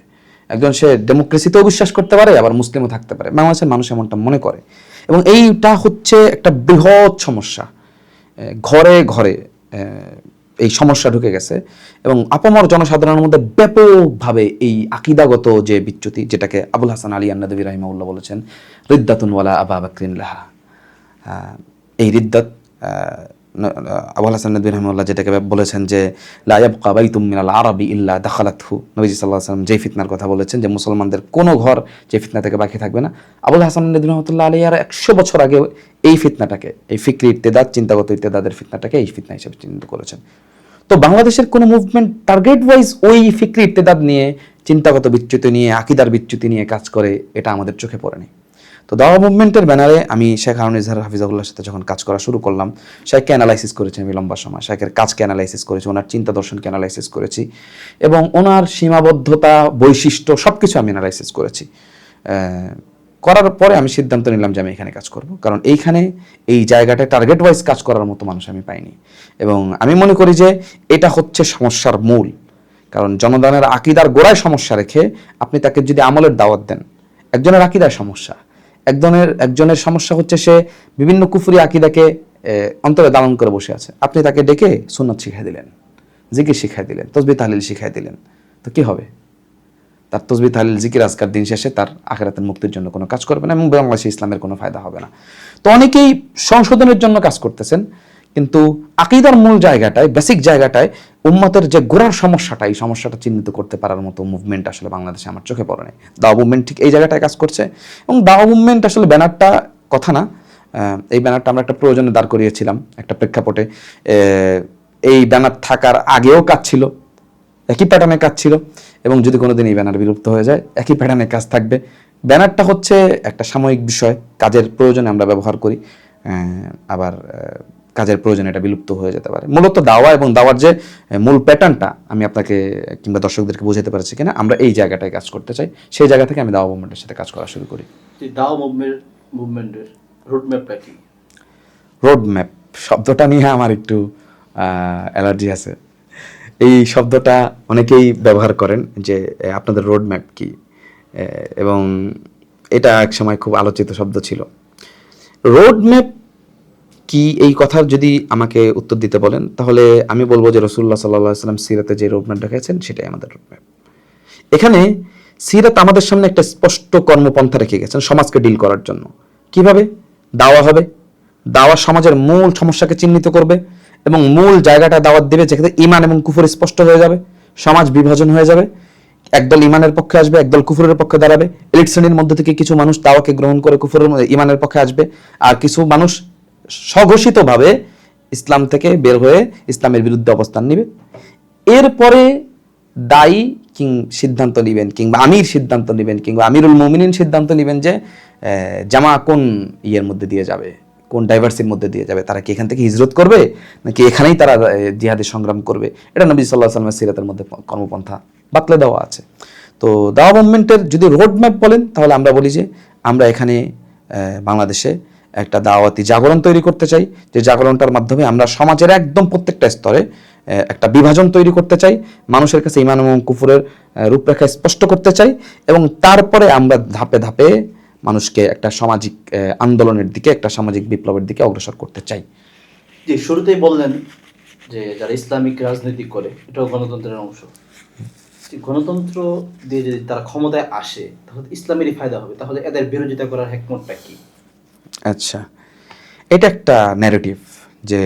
একজন সে ডেমোক্রেসিতেও বিশ্বাস করতে পারে, আবার মুসলিমও থাকতে পারে। বাংলাদেশের মানুষ এমনটা মনে করে এবং এইটা হচ্ছে একটা বৃহৎ সমস্যা। ঘরে ঘরে এই সমস্যা ঢুকে গেছে এবং আপামর জনসাধারণের মধ্যে ব্যাপকভাবে এই আকিদাগত যে বিচ্যুতি, যেটাকে আবুল হাসান আলী আন-নাদভী রাহিমাহুল্লাহ বলেছেন রিদ্দাতুন ওয়ালা আবা বকরিন লাহা। এই রিদ্দাত আবুল হাসান আন-নাদভী রাহিমাহুল্লাহ যেটাকে বলেছেন যে লা ইয়াবকা বাইতুম মিনাল আরাবি ইল্লা দাখালাতহু। নবীজি সাল্লাল্লাহু আলাইহি ওয়াসাল্লাম যেই ফিতনার কথা বলেছেন যে মুসলমানদের কোনো ঘর যে ফিতনা থেকে বাকি থাকবে না, আবুল হাসান আন-নাদভী রাহমাতুল্লাহ আলাইহি আর 100 বছর আগে এই ফিতনাটাকে, এই ফিকরি ইর্তেদাদ, চিন্তাগত ইর্তেদাদের ফিতনাটাকে এই ফিতনা হিসেবে চিহ্নিত করেছেন। তো বাংলাদেশের কোনো মুভমেন্ট টার্গেট ওয়াইজ ওই ফিকরি ইর্তেদাদ নিয়ে, চিন্তাগত বিচ্যুতি নিয়ে, আকিদার বিচ্যুতি নিয়ে কাজ করে, এটা আমাদের চোখে পড়েনি। তো দাওয়া মুভমেন্টের ব্যানারে আমি শেখ হারুন ইজহার হাফিজাহুল্লাহর সাথে যখন কাজ করা শুরু করলাম, শেখকে অ্যানালাইসিস করেছি আমি লম্বা সময়, শেখের কাজকে অ্যানালাইসিস করেছি, ওনার চিন্তা দর্শনকে অ্যানালাইসিস করেছি এবং ওনার সীমাবদ্ধতা, বৈশিষ্ট্য সব কিছু আমি অ্যানালাইসিস করেছি। করার পরে আমি সিদ্ধান্ত নিলাম যে আমি এখানে কাজ করব, কারণ এইখানে এই জায়গাটায় টার্গেট ওয়াইজ কাজ করার মতো মানুষ আমি পাইনি এবং আমি মনে করি যে এটা হচ্ছে সমস্যার মূল। কারণ জনগণের আকিদার গোড়ায় সমস্যা রেখে আপনি তাকে যদি আমলের দাওয়াত দেন, একজনের আকিদার সমস্যা, একজনের সমস্যা হচ্ছে সে বিভিন্ন কুফরি আকিদাকে অন্তরে দালান করে বসে আছে, আপনি তাকে ডেকে সুন্নাত শিখাই দিলেন, জিকির শিখাই দিলেন, তসবিহ তাহলিল শিখাই দিলেন, তো কি হবে? তার তসবিহ তাহলিল জিকির আজকার দিন শেষে তার আখিরাতের মুক্তির জন্য কোনো কাজ করবে না এবং বাংলাদেশে ইসলামের কোনো ফায়দা হবে না। তো অনেকেই সংশোধনের জন্য কাজ করতেছেন, কিন্তু আকীদার মূল জায়গাটায়, বেসিক জায়গাটায় উম্মতের যে গোড়ার সমস্যাটা, এই সমস্যাটা চিহ্নিত করতে পারার মতো মুভমেন্ট আসলে বাংলাদেশে আমার চোখে পড়ে নাই। দাওয়া মুভমেন্ট ঠিক এই জায়গাটায় কাজ করছে এবং দাওয়া মুভমেন্ট আসলে ব্যানারটা কথা না, এই ব্যানারটা আমরা একটা প্রয়োজনে দাঁড় করিয়েছিলাম একটা প্রেক্ষাপটে। এই ব্যানার থাকার আগেও কাজ ছিল, একই প্যাটার্নে কাজ ছিল এবং যদি কোনোদিন এই ব্যানার বিলুপ্ত হয়ে যায় একই প্যাটার্নে কাজ থাকবে। ব্যানারটা হচ্ছে একটা সাময়িক বিষয়, কাজের প্রয়োজনে আমরা ব্যবহার করি, আবার কাজের প্রয়োজনে এটা বিলুপ্ত হয়ে যেতে পারে। মূলত দাওয়া এবং দাওয়ার যে মূল প্যাটার্নটা আমি আপনাকে কিংবা দর্শকদেরকে বোঝাতে পারছি কিনা, আমরা এই জায়গাটায় কাজ করতে চাই, সেই জায়গা থেকে আমি দাওয়া মুভমেন্টের সাথে কাজ করা শুরু করি। দাওয়া মুভমেন্টের রোডম্যাপটা কি? রোডম্যাপ শব্দটা নিয়ে আমার একটু অ্যালার্জি আছে। এই শব্দটা অনেকেই ব্যবহার করেন যে আপনাদের রোডম্যাপ কি, এবং এটা এক সময় খুব আলোচিত শব্দ ছিল। রোডম্যাপ কি, এই কথার যদি আমাকে উত্তর দিতে বলেন তাহলে আমি বলবো যে রাসূলুল্লাহ সাল্লাল্লাহু আলাইহি ওয়াসাল্লাম সিরাতে যে রোডম্যাপ দেখাচ্ছেন সেটাই আমাদের রোডম্যাপ। এখানে সিরাত আমাদের সামনে একটা স্পষ্ট কর্মপন্থা রেখে গেছেন সমাজকে ডিল করার জন্য। কিভাবে দাওয়া হবে, দাওয়াত সমাজের মূল সমস্যাকে চিহ্নিত করবে এবং মূল জায়গাটা দাওয়াত দেবে যেখানে ঈমান এবং কুফর স্পষ্ট হয়ে যাবে, সমাজ বিভাজন হয়ে যাবে, একদল ঈমানের পক্ষে আসবে, একদল কুফরের পক্ষে দাঁড়াবে। এলিট শ্রেণীর মধ্যে থেকে কিছু মানুষ দাওয়াকে গ্রহণ করে কুফরের ঈমানের পক্ষে আসবে, আর কিছু মানুষ স্বঘোষিতভাবে ইসলাম থেকে বের হয়ে ইসলামের বিরুদ্ধে অবস্থান নেবে। এরপরে দায়ী সিদ্ধান্ত নেবেন, কিংবা আমির সিদ্ধান্ত নেবেন, কিংবা আমিরুল মুমিনিন সিদ্ধান্ত নেবেন যে জামা কোন ইয়ের মধ্যে দিয়ে যাবে, কোন ডাইভার্সির মধ্যে দিয়ে যাবে। তারা কি এখান থেকে হিজরত করবে, নাকি এখানেই তারা জিহাদের সংগ্রাম করবে? এটা নবী সাল্লাল্লাহু আলাইহি ওয়াসাল্লামের সিরাতের মধ্যে কর্মপন্থা বাতলে দেওয়া আছে। তো দাওয়া মুভমেন্টের যদি রোড ম্যাপ বলেন, তাহলে আমরা বলি যে আমরা এখানে বাংলাদেশে একটা দাওয়াতি জাগরণ তৈরি করতে চাই, যে জাগরণটার মাধ্যমে আমরা সমাজের একদম প্রত্যেকটা স্তরে একটা বিভাজন তৈরি করতে চাই, মানুষের কাছে ঈমান এবং কুফরের রূপরেখা স্পষ্ট করতে চাই, এবং তারপরে আমরা ধাপে ধাপে মানুষকে একটা সামাজিক আন্দোলনের দিকে, একটা সামাজিক বিপ্লবের দিকে অগ্রসর করতে চাই। জি, শুরুতেই বললেন যে যারা ইসলামিক রাজনীতি করে এটাও গণতন্ত্রের অংশ। গণতন্ত্র দিয়ে যদি তারা ক্ষমতায় আসে তাহলে ইসলামেরই ফায়দা হবে, তাহলে এদের বিরোধিতা করার হিকমতটা কি? আচ্ছা, এটা একটা ন্যারেটিভ যে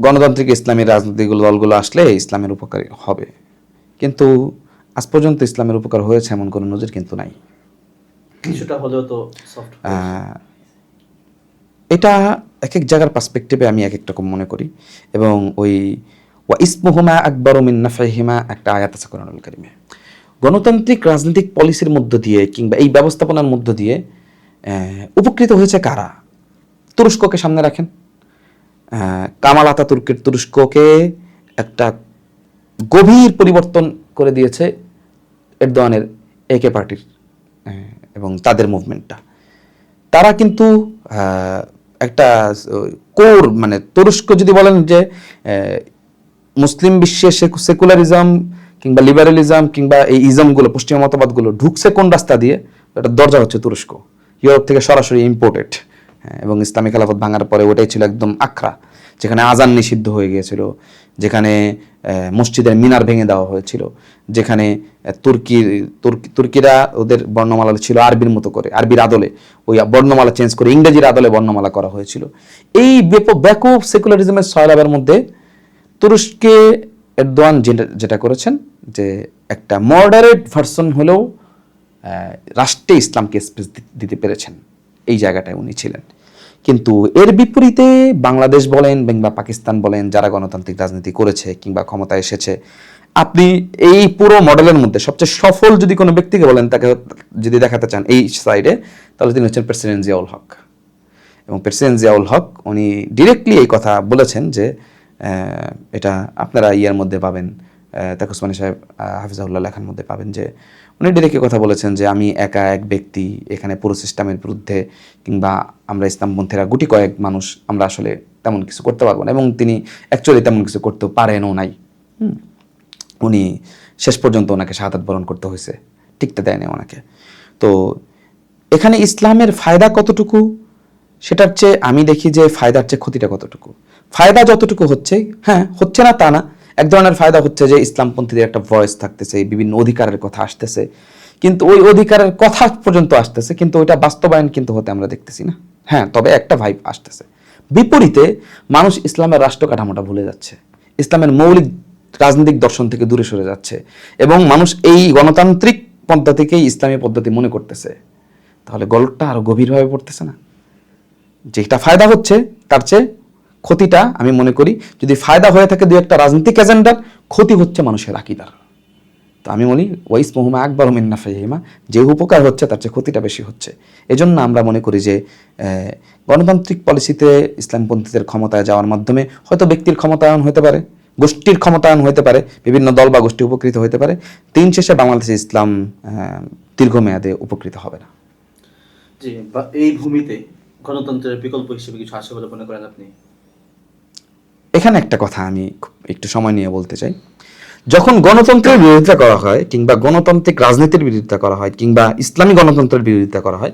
গণতান্ত্রিক ইসলামী রাজনৈতিক দলগুলো আসলে ইসলামের উপকার হবে, কিন্তু আজ পর্যন্ত ইসলামের উপকার হয়েছে এমন কোনো নজির কিন্তু নাই। কিছুটা হলেও তো সফট। এটা এক এক জায়গার পার্সপেক্টিভে আমি এক এক রকম মনে করি, এবং ওই ওয়া ইসমুহুমা আকবারু মিন নাফইহিমা একটা আয়াত আছে কোরআনুল কারীমে। গণতান্ত্রিক রাজনৈতিক পলিসির মধ্য দিয়ে কিংবা এই ব্যবস্থাপনার মধ্য দিয়ে উপকৃত হয়েছে কারা? তুরস্ককে সামনে রাখেন। কামাল আতাতুর্কের তুরস্ককে একটা গভীর পরিবর্তন করে দিয়েছে এরদোয়ানের একে পার্টির এবং তাদের মুভমেন্টটা। তারা কিন্তু একটা কোর, মানে তুরস্ক যদি বলেন যে মুসলিম বিশ্বে সেকুলারিজম কিংবা লিবারালিজম কিংবা এই ইজমগুলো, পশ্চিমা মতবাদগুলো ঢুকছে কোন রাস্তা দিয়ে, একটা দরজা হচ্ছে তুরস্ক, ইউরোপ থেকে সরাসরি ইম্পোর্টেড। এবং ইসলামী খেলাফত ভাঙার পরে ওটাই ছিল একদম আখড়া, যেখানে আজান নিষিদ্ধ হয়ে গিয়েছিল, যেখানে মসজিদের মিনার ভেঙে দেওয়া হয়েছিল, যেখানে তুর্কিরা ওদের বর্ণমালা ছিল আরবির মতো করে, আরবির আদলে ওই বর্ণমালা চেঞ্জ করে ইংরেজির আদলে বর্ণমালা করা হয়েছিল। এই ব্যাপক সেকুলারিজমের সয়লাবের মধ্যে তুরস্কে এরদোয়ান যেটা করেছেন যে একটা মডারেট ভার্সন হলেও রাষ্ট্রে ইসলামকে স্পেস দিতে পেরেছেন, এই জায়গাটায় উনি ছিলেন। কিন্তু এর বিপরীতে বাংলাদেশ বলেন কিংবা পাকিস্তান বলেন, যারা গণতান্ত্রিক রাজনীতি করেছে কিংবা ক্ষমতায় এসেছে, আপনি এই পুরো মডেলের মধ্যে সবচেয়ে সফল যদি কোনো ব্যক্তিকে বলেন, তাকে যদি দেখাতে চান এই সাইডে, তাহলে তিনি হচ্ছেন প্রেসিডেন্ট জিয়াউল হক। এবং প্রেসিডেন্ট জিয়াউল হক উনি ডিরেক্টলি এই কথা বলেছেন যে এটা আপনারা ইয়ের মধ্যে পাবেন, তাকে ওসমানী সাহেব হাফিজাহুল্লাহ লেখার মধ্যে পাবেন, যে উনি ডিরেক্টলি কথা বলেছেন যে আমি একা এক ব্যক্তি এখানে পুরো সিস্টেমের বিরুদ্ধে, কিংবা আমরা ইসলামপন্থীরা গুটি কয়েক মানুষ আমরা আসলে তেমন কিছু করতে পারবো না, এবং তিনি অ্যাকচুয়ালি তেমন কিছু করতেও পারেনও নাই। উনি শেষ পর্যন্ত ওনাকে শাহাদাত বরণ করতে হয়েছে, টিকতে দেয়নি ওনাকে। তো এখানে ইসলামের ফায়দা কতটুকু, সেটার চেয়ে আমি দেখি যে ফায়দার চেয়ে ক্ষতিটা কতটুকু। ফায়দা যতটুকু হচ্ছে, হ্যাঁ হচ্ছে না তা না, এক ধরনের ফায়দা হচ্ছে যে ইসলামপন্থীদের একটা ভয়েস থাকতেছে, বিভিন্ন অধিকারের কথা আসতেছে, কিন্তু ওই অধিকারের কথা পর্যন্ত আসতেছে, কিন্তু ওইটা বাস্তবায়ন কিন্তু হতে আমরা দেখতেছি না। হ্যাঁ, তবে একটা ভাইব আসতেছে। বিপরীতে মানুষ ইসলামের রাষ্ট্র কাঠামোটা ভুলে যাচ্ছে, ইসলামের মৌলিক রাজনৈতিক দর্শন থেকে দূরে সরে যাচ্ছে, এবং মানুষ এই গণতান্ত্রিক পদ্ধতিকেই ইসলামী পদ্ধতি মনে করতেছে। তাহলে গলতটা আরো গভীরভাবে পড়তেছে না? যেটা ফায়দা হচ্ছে তার চেয়ে ক্ষতিটা আমি মনে করি, যদি ফায়দা হয়ে থাকে দুই একটা রাজনৈতিক এজেন্ডার, ক্ষতি হচ্ছে মানুষের আকীদার। তো আমি বলি ওয়াইস মুহুমা আকবার মিন নাফইহিমা, যে উপকার হচ্ছে তার চেয়ে ক্ষতিটা বেশি হচ্ছে। এজন্য আমরা মনে করি যে গণতান্ত্রিক পলিসিতে ইসলামপন্থীদের ক্ষমতায় যাওয়ার মাধ্যমে হয়তো ব্যক্তির ক্ষমতায়ন হতে পারে, গোষ্ঠীর ক্ষমতায়ন হতে পারে, বিভিন্ন দল বা গোষ্ঠী উপকৃত হতে পারে, দিন শেষে বাংলাদেশে ইসলাম দীর্ঘমেয়াদে উপকৃত হবে না। জি, এই ভূমিতে গণতন্ত্রের বিকল্প হিসেবে কিছু আছে বলে মনে করেন আপনি? এখানে একটা কথা আমি একটু সময় নিয়ে বলতে চাই। যখন গণতন্ত্রের বিরোধিতা করা হয়, কিংবা গণতান্ত্রিক রাজনীতির বিরোধিতা করা হয়, কিংবা ইসলামী গণতন্ত্রের বিরোধিতা করা হয়,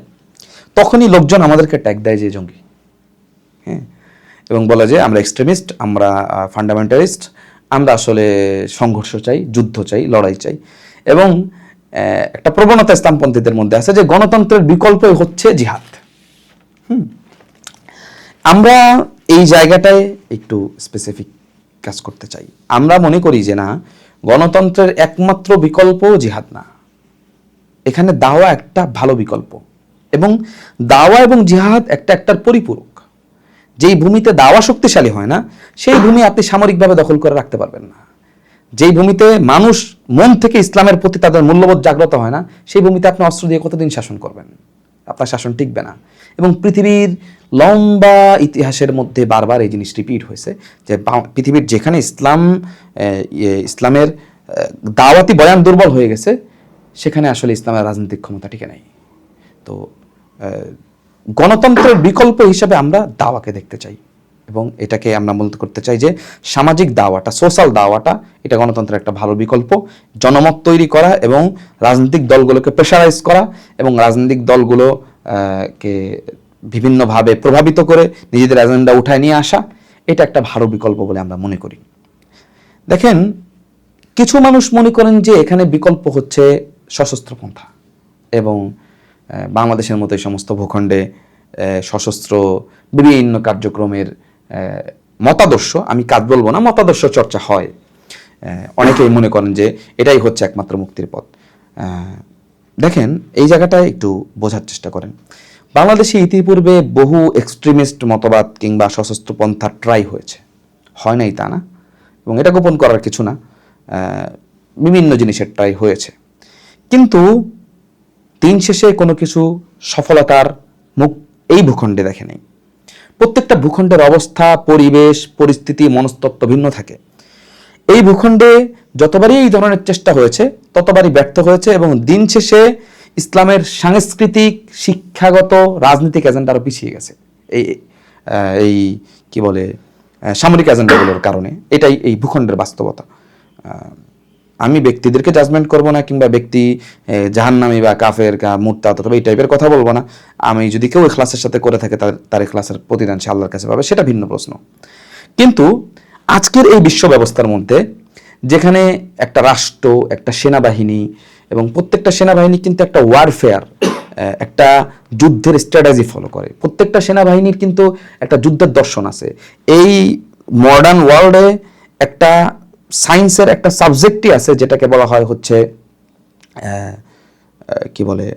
তখনই লোকজন আমাদেরকে ট্যাগ দেয় যে জঙ্গি, হ্যাঁ, এবং বলে যে আমরা এক্সট্রিমিস্ট, আমরা ফান্ডামেন্টালিস্ট, আমরা আসলে সংঘর্ষ চাই, যুদ্ধ চাই, লড়াই চাই। এবং একটা প্রবণতা ইসলামপন্থীদের মধ্যে আছে যে গণতন্ত্রের বিকল্প হচ্ছে জিহাদ। আমরা এই জায়গাটায় একটু স্পেসিফিক কাজ করতে চাই। আমরা মনে করি যে না, গণতন্ত্রের একমাত্র বিকল্প জিহাদ না, এখানে দাওয়া একটা ভালো বিকল্প, এবং দাওয়া এবং জিহাদ একটার পরিপূরক। যেই ভূমিতে দাওয়া শক্তিশালী হয় না, সেই ভূমি আপনি সামরিকভাবে দখল করে রাখতে পারবেন না। যেই ভূমিতে মানুষ মন থেকে ইসলামের প্রতি তাদের মূল্যবোধ জাগ্রত হয় না, সেই ভূমিতে আপনি অস্ত্র দিয়ে কতদিন শাসন করবেন? আপনার শাসন টিকবে না। এবং পৃথিবীর লম্বা ইতিহাসের মধ্যে বারবার এই জিনিস রিপিট হয়েছে যে পৃথিবীর যেখানে ইসলামের দাওয়াতি বয়ান দুর্বল হয়ে গেছে, সেখানে আসলে ইসলামের রাজনৈতিক ক্ষমতা টিকে নাই। তো গণতন্ত্রের বিকল্প হিসাবে আমরা দাওয়াকে দেখতে চাই, এবং এটাকে আমরা বলতে করতে চাই যে সামাজিক দাওয়াটা, সোশ্যাল দাওয়াটা, এটা গণতন্ত্রের একটা ভালো বিকল্প। জনমত তৈরি করা এবং রাজনৈতিক দলগুলোকে প্রেশারাইজ করা এবং রাজনৈতিক দলগুলো কে বিভিন্নভাবে প্রভাবিত করে নিজেদের এজেন্ডা উঠায় নিয়ে আসা, এটা একটা ভালো বিকল্প বলে আমরা মনে করি। দেখেন, কিছু মানুষ মনে করেন যে এখানে বিকল্প হচ্ছে সশস্ত্র পন্থা, এবং বাংলাদেশের মতো এই সমস্ত ভূখণ্ডে সশস্ত্র বিভিন্ন কার্যক্রমের মতাদর্শ, আমি কাজ বলবো না, মতাদর্শ চর্চা হয়। অনেকেই মনে করেন যে এটাই হচ্ছে একমাত্র মুক্তির পথ। দেখেন, এই জায়গাটায় একটু বোঝার চেষ্টা করেন। বাংলাদেশে ইতিপূর্বে বহু এক্সট্রিমিস্ট মতবাদ কিংবা সশস্ত্র পন্থা ট্রাই হয়েছে, হয় নাই তা না, এবং এটা গোপন করার কিছু না। বিভিন্ন জিনিসের ট্রাই হয়েছে, কিন্তু দিন শেষে কোনো কিছু সফলতার মুখ এই ভূখণ্ডে দেখে নেই। প্রত্যেকটা ভূখণ্ডের অবস্থা, পরিবেশ, পরিস্থিতি, মনস্তত্ত্ব ভিন্ন থাকে। এই ভূখণ্ডে যতবারই এই ধরনের চেষ্টা হয়েছে ততবারই ব্যর্থ হয়েছে, এবং দিন শেষে ইসলামের সাংস্কৃতিক, শিক্ষাগত, রাজনৈতিক এজেন্ডা আরও পিছিয়ে গেছে এই কি বলে সামরিক এজেন্ডাগুলোর কারণে। এটাই এই ভূখণ্ডের বাস্তবতা। আমি ব্যক্তিদেরকে জাজমেন্ট করব না, কিংবা ব্যক্তি জাহান্নামী বা কাফের মুরতাদ অথবা এই টাইপের কথা বলবো না। আমি যদি কেউ ইখলাসের সাথে করে থাকে, তার ইখলাসের প্রতিদান সে আল্লাহর কাছে পাবে, সেটা ভিন্ন প্রশ্ন। কিন্তু আজকের এই বিশ্ব ব্যবস্থার মধ্যে, যেখানে একটা রাষ্ট্র, একটা সেনাবাহিনী, এবং প্রত্যেকটা সেনাবাহিনী কিন্তু একটা ওয়ারফেয়ার, একটা যুদ্ধের স্ট্র্যাটেজি ফলো করে, প্রত্যেকটা সেনাবাহিনীর কিন্তু একটা যুদ্ধের দর্শন আছে। এই মডার্ন ওয়ার্ল্ডে একটা সায়েন্সের একটা সাবজেক্টই আছে, যেটাকে বলা হয় হচ্ছে কি বলে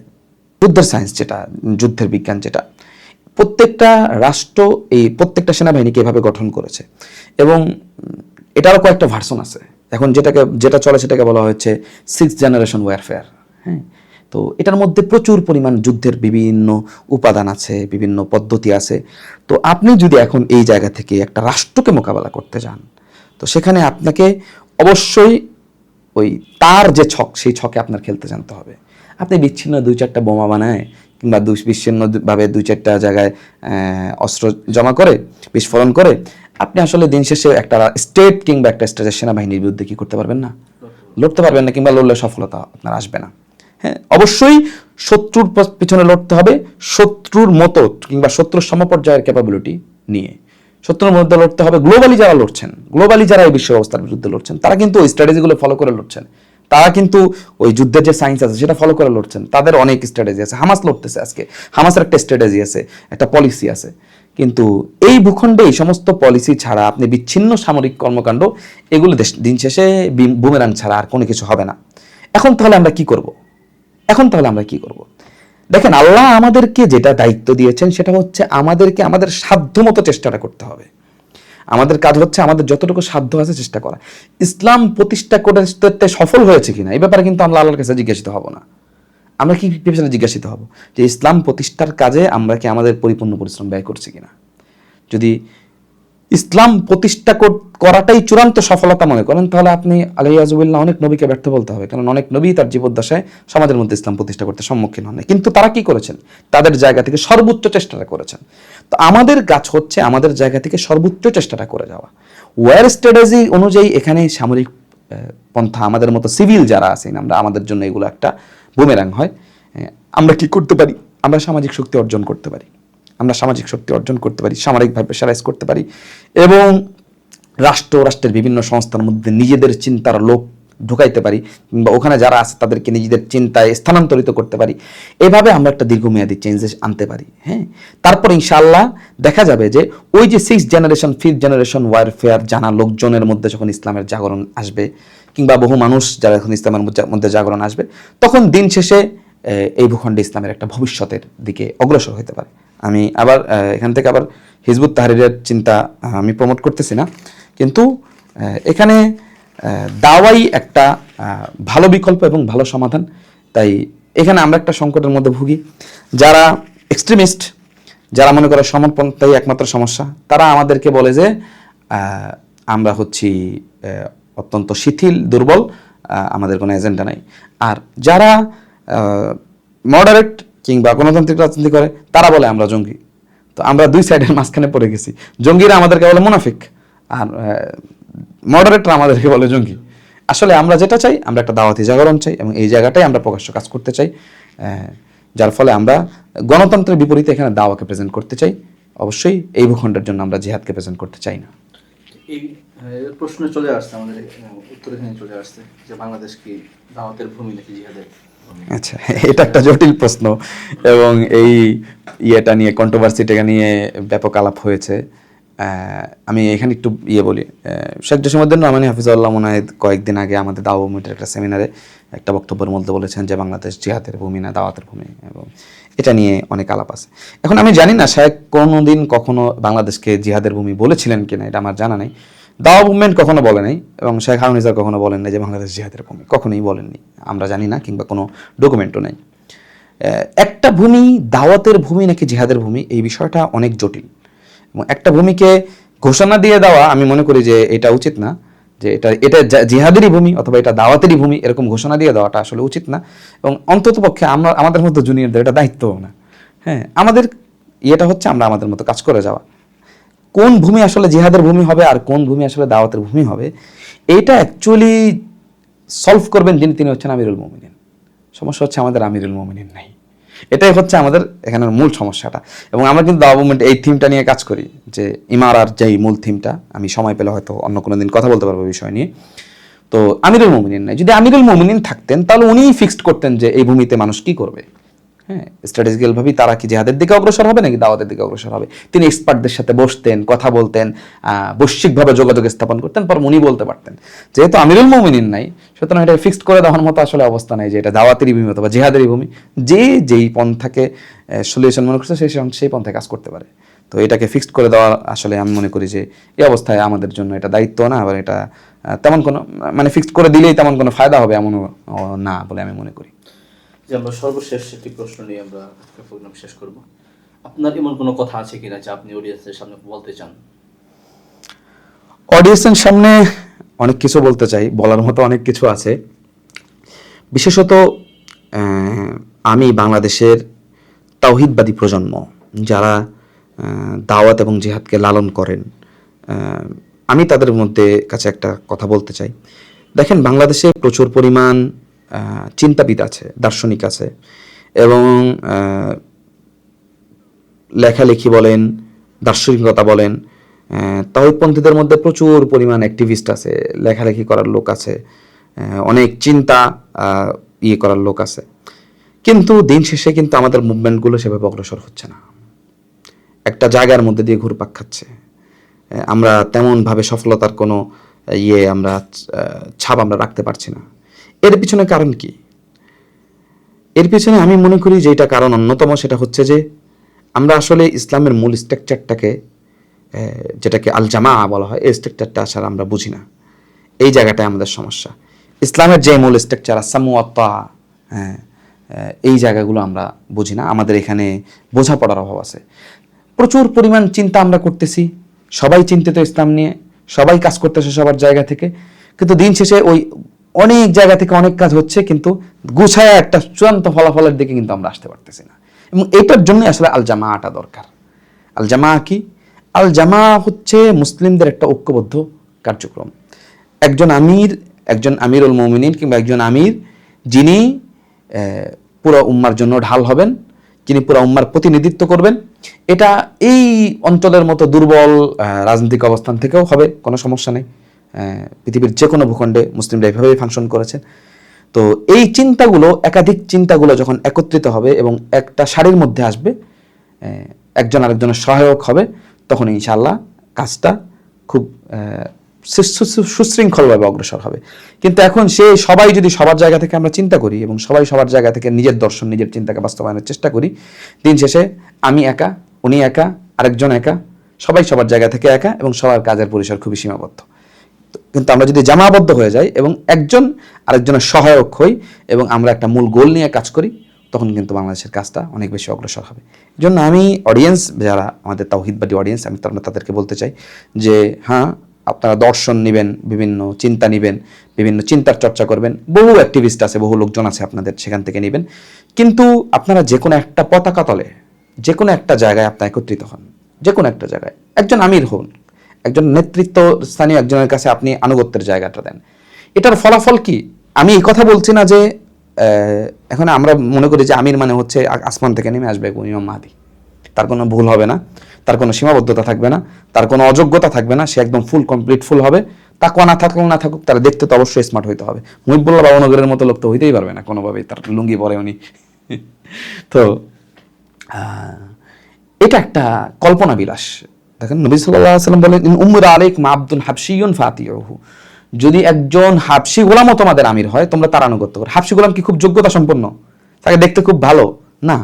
যুদ্ধের সায়েন্স, যেটা যুদ্ধের বিজ্ঞান, যেটা প্রত্যেকটা রাষ্ট্র এই প্রত্যেকটা সেনাবাহিনীকে এভাবে গঠন করেছে, এবং এটারও কয়েকটা ভার্সন আছে। এখন যেটা চলে সেটাকে বলা হচ্ছে 6th জেনারেশন ওয়ারফেয়ার। হ্যাঁ, তো এটার মধ্যে প্রচুর পরিমাণ যুদ্ধের বিভিন্ন উপাদান আছে, বিভিন্ন পদ্ধতি আছে। তো আপনি যদি এখন এই জায়গা থেকে একটা রাষ্ট্রকে মোকাবেলা করতে যান, তো সেখানে আপনাকে অবশ্যই ওই তার যে ছক, সেই ছকে আপনার খেলতে জানতে হবে। আপনি বিচ্ছিন্ন 2-4টা বোমা বানায়, কিংবা বিচ্ছিন্নভাবে 2-4টা জায়গায় অস্ত্র জমা করে, বিস্ফোরণ করে, আপনি আসলে দিন শেষে একটা স্টেট কিংবা একটা স্টেটের সেনাবাহিনীর বিরুদ্ধে কি করতে পারবেন না, লড়তে পারবেন না, কিংবা লড়লে সফলতা আপনার আসবে না। হ্যাঁ, অবশ্যই শত্রুর পিছনে লড়তে হবে, শত্রুর মতো কিংবা শত্রুর সমপর্যায়ের ক্যাপাবিলিটি নিয়ে শত্রুর মধ্যে লড়তে হবে। গ্লোবালি যারা এই বিশ্ব ব্যবস্থার বিরুদ্ধে লড়ছেন, তারা কিন্তু ওই স্ট্র্যাটেজিগুলো ফলো করে লড়ছেন। তারা কিন্তু ওই যুদ্ধের যে সায়েন্স আছে সেটা ফলো করে লড়ছেন। তাদের অনেক স্ট্র্যাটেজি আছে। হামাস লড়তেছে আজকে, হামাসের একটা স্ট্র্যাটেজি আছে, একটা পলিসি আছে। কিন্তু এই ভূখণ্ডে এই সমস্ত পলিসি ছাড়া আপনি বিচ্ছিন্ন সামরিক কর্মকাণ্ড, এগুলো দিন শেষে বুমেরাং ছাড়া আর কোনো কিছু হবে না। এখন তাহলে আমরা কি করব? দেখেন, আল্লাহ আমাদেরকে যেটা দায়িত্ব দিয়েছেন সেটা হচ্ছে আমাদেরকে আমাদের সাধ্যমতো চেষ্টাটা করতে হবে। আমাদের কাজ হচ্ছে আমাদের যতটুকু সাধ্য আছে চেষ্টা করা। ইসলাম প্রতিষ্ঠা করতে সফল হয়েছে কিনা এই ব্যাপারে কিন্তু আমরা আল্লাহর কাছে জিজ্ঞাসিত হব না। আমরা কি পেছনে জিজ্ঞাসিত হব যে ইসলাম প্রতিষ্ঠার কাজে আমরা কি আমাদের পরিপূর্ণ পরিশ্রম ব্যয় করছি কিনা। যদি ইসলাম প্রতিষ্ঠা করাটাই চূড়ান্ত সফলতা মনে করেন, তাহলে আপনি আলাইয়াজুবিল্লাহ অনেক নবীকে ব্যর্থ বলতে হবে, কারণ অনেক নবী তার জীবদ্দশায় সমাজের মধ্যে ইসলাম প্রতিষ্ঠা করতে সম্মুখীন হন। কিন্তু তারা কি করেছেন? তাদের জায়গা থেকে সর্বোচ্চ চেষ্টাটা করেছেন। তো আমাদের কাজ হচ্ছে আমাদের জায়গা থেকে সর্বোচ্চ চেষ্টাটা করে যাওয়া। ওয়ার স্ট্র্যাটেজি অনুযায়ী এখানে সামরিক পন্থা, আমাদের মতো সিভিল যারা আছেন, আমাদের জন্য এগুলো একটা বুমেরাং হয়। আমরা কি করতে পারি? আমরা সামাজিক শক্তি অর্জন করতে পারি, সামরিকভাবে প্রেশারাইজ করতে পারি, এবং রাষ্ট্রের বিভিন্ন সংস্থার মধ্যে নিজেদের চিন্তার লোক ঢুকাইতে পারি, কিংবা ওখানে যারা আছে তাদেরকে নিজেদের চিন্তায় স্থানান্তরিত করতে পারি, এভাবে আমরা একটা দীর্ঘমেয়াদী চেঞ্জেস আনতে পারি। হ্যাঁ, তারপর ইনশাআল্লাহ দেখা যাবে যে ওই যে 6th generation 5th generation warfare জানা লোকজনের মধ্যে যখন ইসলামের জাগরণ আসবে, কিংবা বহু মানুষ যারা এখন ইসলামের মধ্যে জাগরণ আসবে, তখন দিন শেষে এই ভূখণ্ডে ইসলামের একটা ভবিষ্যতের দিকে অগ্রসর হতে পারে। আমি আবার এখান থেকে আবার হিজবুত তাহরিরের চিন্তা আমি প্রমোট করতেছি না, কিন্তু এখানে দাওয়াই একটা ভালো বিকল্প এবং ভালো সমাধান। তাই এখানে আমরা একটা সংকটের মধ্যে ভুগি। যারা এক্সট্রিমিস্ট, যারা মনে করে সমপন্থাই একমাত্র সমস্যা, তারা আমাদেরকে বলে যে আমরা হচ্ছি অত্যন্ত শিথিল, দুর্বল, আমাদের কোনো এজেন্ডা নাই। আর যারা মডারেট কিংবা গণতান্ত্রিক রাজনীতি করে তারা বলে আমরা জঙ্গি। তো আমরা দুই সাইডের মাঝখানে পড়ে গেছি। জঙ্গিরা আমাদেরকে বলে মুনাফিক, আর মডারেটরা আমাদেরকে বলে জঙ্গি। আসলে আমরা যেটা চাই, আমরা একটা দাওয়াতি জাগরণ চাই, এবং এই জায়গাটাই আমরা প্রকাশ্য কাজ করতে চাই, যার ফলে আমরা গণতন্ত্রের বিপরীতে এখানে দাওয়াকে প্রেজেন্ট করতে চাই। অবশ্যই এই ভূখণ্ডের জন্য আমরা জিহাদকে প্রেজেন্ট করতে চাই না। এই প্রশ্ন চলে আসছে আমাদের উত্তর এখানে চলে আসছে যে বাংলাদেশ কি দাওয়াতের ভূমি নাকি জিহাদের? আচ্ছা, এটা একটা জটিল প্রশ্ন, এবং এই ইয়েটা নিয়ে, কন্ট্রোভার্সিটা নিয়ে ব্যাপক আলাপ হয়েছে। আমি এখানে একটু বলি, শেখ জসিমউদ্দিন রহমানী হাফিজাহুল্লাহ মুনায়েদ কয়েকদিন আগে আমাদের দাওয়া মুভমেন্টের একটা সেমিনারে একটা বক্তব্যের মধ্যে বলেছেন যে বাংলাদেশ জিহাদের ভূমি না দাওয়াতের ভূমি, এবং এটা নিয়ে অনেক আলাপ আছে। এখন আমি জানি না শেখ কোনোদিন কখনো বাংলাদেশকে জিহাদের ভূমি বলেছিলেন কিনা, এটা আমার জানা নেই। দাওয়া মুভমেন্ট কখনো বলে নাই, এবং শেখ হারুন নিজার কখনো বলেন নাই যে বাংলাদেশ জিহাদের ভূমি, কখনোই বলেননি, আমরা জানি না, কিংবা কোনো ডকুমেন্টও নেই। একটা ভূমি দাওয়াতের ভূমি নাকি জিহাদের ভূমি, এই বিষয়টা অনেক জটিল, এবং একটা ভূমিকে ঘোষণা দিয়ে দেওয়া আমি মনে করি যে এটা উচিত না, যে এটা জিহাদেরই ভূমি অথবা এটা দাওয়াতেরই ভূমি, এরকম ঘোষণা দিয়ে দেওয়াটা আসলে উচিত না। এবং অন্তত পক্ষে আমরা আমাদের মতো জুনিয়রদের এটা দায়িত্বও না। হ্যাঁ, আমাদের ইয়েটা হচ্ছে আমরা আমাদের মতো কাজ করে যাওয়া। কোন ভূমি আসলে জিহাদের ভূমি হবে আর কোন ভূমি আসলে দাওয়াতের ভূমি হবে, এইটা অ্যাকচুয়ালি সলভ করবেন তিনি হচ্ছেন আমিরুল মুমিনিন। সমস্যা হচ্ছে আমাদের আমিরুল মুমিনিন নাই, এটাই হচ্ছে আমাদের এখানের মূল সমস্যাটা। এবং আমরা কিন্তু দাওয়া মুভমেন্ট এই থিমটা নিয়ে কাজ করি, যে ইমারার যেই মূল থিমটা, আমি সময় পেলে হয়তো অন্য কোনো দিন কথা বলতে পারবো বিষয় নিয়ে। তো আমিরুল মুমিনিন নাই, যদি আমিরুল মুমিনিন থাকতেন তাহলে উনিই ফিক্সড করতেন যে এই ভূমিতে মানুষ কি করবে। হ্যাঁ, স্ট্র্যাটেজিক্যাল ভাবে তারা কি জিহাদের দিকে অগ্রসর হবে নাকি দাওয়াতের দিকে অগ্রসর হবে, তিনি এক্সপার্টদের সাথে বসতেন, কথা বলতেন, বৈশ্বিকভাবে যোগাযোগ স্থাপন করতেন, পর উনি বলতে পারতেন। যেহেতু আমিরুল মুমিনিন নাই, সুতরাং এটা ফিক্সড করে দেওয়ার মতো আসলে অবস্থা নাই যে এটা দাওয়াতেরই ভূমি অথবা জিহাদেরই ভূমি। যেই পন্থাকে সলিউশন মনে করছে সেই পন্থায় কাজ করতে পারে। তো এটাকে ফিক্সড করে দেওয়া আসলে আমি মনে করি যে এই অবস্থায় আমাদের জন্য এটা দায়িত্ব না, আবার এটা তেমন কোনো মানে ফিক্সড করে দিলেই তেমন কোনো ফায়দা হবে এমনও না বলে আমি মনে করি। যে আমরা সর্বশেষ একটি প্রশ্ন নিয়ে আমরা প্রোগ্রাম শেষ করব। আপনার এমন কোনো কথা আছে কিনা যে আপনি অডিয়েন্সের সামনে বলতে চান? অডিয়েন্সের সামনে অনেক কিছু বলতে চাই, বলার মতো অনেক কিছু আছে। বিশেষত আমি বাংলাদেশের তাওহীদবাদী প্রজন্ম যারা দাওয়াত এবং জিহাদকে লালন করেন, আমি তাদের মধ্যে কাছে একটা কথা বলতে চাই। দেখেন, বাংলাদেশে প্রচুর পরিমাণ চিন্তাবিদ আছে, দার্শনিক আছে, এবং লেখালেখি বলেন, দার্শনিকতা বলেন, তাওহীদপন্থীদের মধ্যে প্রচুর পরিমাণ অ্যাক্টিভিস্ট আছে, লেখালেখি করার লোক আছে, অনেক চিন্তা করার লোক আছে। কিন্তু দিন শেষে কিন্তু আমাদের মুভমেন্টগুলো সেভাবে অগ্রসর হচ্ছে না, একটা জায়গার মধ্যে দিয়ে ঘুরপাক খাচ্ছে। আমরা তেমনভাবে সফলতার কোনো আমরা ছাপ আমরা রাখতে পারছি না। এর পিছনে কারণ কি? এর পিছনে আমি মনে করি যে এটা কারণ অন্যতম, সেটা হচ্ছে যে আমরা আসলে ইসলামের মূল স্ট্রাকচারটাকে, যেটাকে আল জামা বলা হয়, এই স্ট্রাকচারটা আসলে আমরা বুঝি না। এই জায়গাটায় আমাদের সমস্যা। ইসলামের যে মূল স্ট্রাকচার আসামু আত্তা, এই জায়গাগুলো আমরা বুঝি না। আমাদের এখানে বোঝাপড়ার অভাব আছে। প্রচুর পরিমাণ চিন্তা আমরা করতেছি, সবাই চিন্তিত ইসলাম নিয়ে, সবাই কাজ করতেছে সবার জায়গা থেকে, কিন্তু দিন শেষে ওই অনেক জায়গা থেকে অনেক কাজ হচ্ছে, কিন্তু গুছায় একটা চূড়ান্ত ফলাফলের দিকে কিন্তু আমরা আসতে পারতেছি না। এবং এইটার জন্যই আসলে আল জামাআটা দরকার। আল জামা কি? আল জামা হচ্ছে মুসলিমদের একটা ঐক্যবদ্ধ কার্যক্রম। একজন আমিরুল মুমিনিন কিংবা একজন আমির, যিনি পুরো উম্মার জন্য ঢাল হবেন, যিনি পুরো উম্মার প্রতিনিধিত্ব করবেন। এটা এই অঞ্চলের মতো দুর্বল রাজনৈতিক অবস্থান থেকেও হবে, কোনো সমস্যা নেই। পৃথিবীর যে কোনো ভূখণ্ডে মুসলিমরা এভাবেই ফাংশন করেছেন। তো এই চিন্তাগুলো, একাধিক চিন্তাগুলো যখন একত্রিত হবে এবং একটা সারির মধ্যে আসবে, একজন আরেকজনের সহায়ক হবে, তখন ইনশাআল্লাহ কাজটা খুব সুশৃঙ্খলভাবে অগ্রসর হবে। কিন্তু এখন সবাই যদি সবার জায়গা থেকে আমরা চিন্তা করি এবং সবাই সবার জায়গা থেকে নিজের দর্শন, নিজের চিন্তাকে বাস্তবায়নের চেষ্টা করি, দিন শেষে আমি একা, উনি একা, আরেকজন একা, সবাই সবার জায়গা থেকে একা এবং সবার কাজের পরিসর খুবই সীমাবদ্ধ। কিন্তু আমরা যদি জামাবদ্ধ হয়ে যাই এবং একজন আরেকজনের সহায়ক হই এবং আমরা একটা মূল গোল নিয়ে কাজ করি, তখন কিন্তু বাংলাদেশের কাজটা অনেক বেশি অগ্রসর হবে। এই জন্য আমি অডিয়েন্স, যারা আমাদের তাওহীদবাদী অডিয়েন্স, আমি তাদেরকে বলতে চাই যে হ্যাঁ, আপনারা দর্শন নেবেন, বিভিন্ন চিন্তা নেবেন, বিভিন্ন চিন্তার চর্চা করবেন, বহু অ্যাক্টিভিস্ট আছে, বহু লোকজন আছে আপনাদের, সেখান থেকে নেবেন। কিন্তু আপনারা যে কোনো একটা পতাকা তলে, যে কোনো একটা জায়গায় আপনারা একত্রিত হন, যে কোনো একটা জায়গায় একজন আমির হন, একজন নেতৃত্ব স্থানীয় একজনের কাছে আপনি আনুগত্যের জায়গাটা দেন। এটার ফলাফল কি? আমি এই কথা বলছি না যে এখন আমরা মনে করি যে আমির মানে হচ্ছে আসমান থেকে নেমে আসবে ইমাম মাহদী, তার কোনো ভুল হবে না, তার কোনো সীমাবদ্ধতা থাকবে না, তার কোনো অযোগ্যতা থাকবে না, সে একদম কমপ্লিট ফুল হবে। তাকওয়া না থাকুক, তারা দেখতে তো অবশ্যই স্মার্ট হইতে হবে। মুহিবুল্লাহ বাবনগরের মতো লোক তো হইতেই পারবে না কোনোভাবেই, তার লুঙ্গি পরে উনি। তো এটা একটা কল্পনা বিলাস। দেখেন নবী সাল্লাল্লাহু আলাইহি ওয়াসাল্লাম বলেন, ইন উমরা আলাইকুম আবদুন হাবশিয়ুন ফাতিউহু, যদি একজন হাবশি গোলামও তোমাদের আমির হয়, তোমরা তার আনুগত্য করো। হাবশি গোলাম কি খুব যোগ্যতা সম্পন্ন? তাকে দেখতে খুব ভালো না,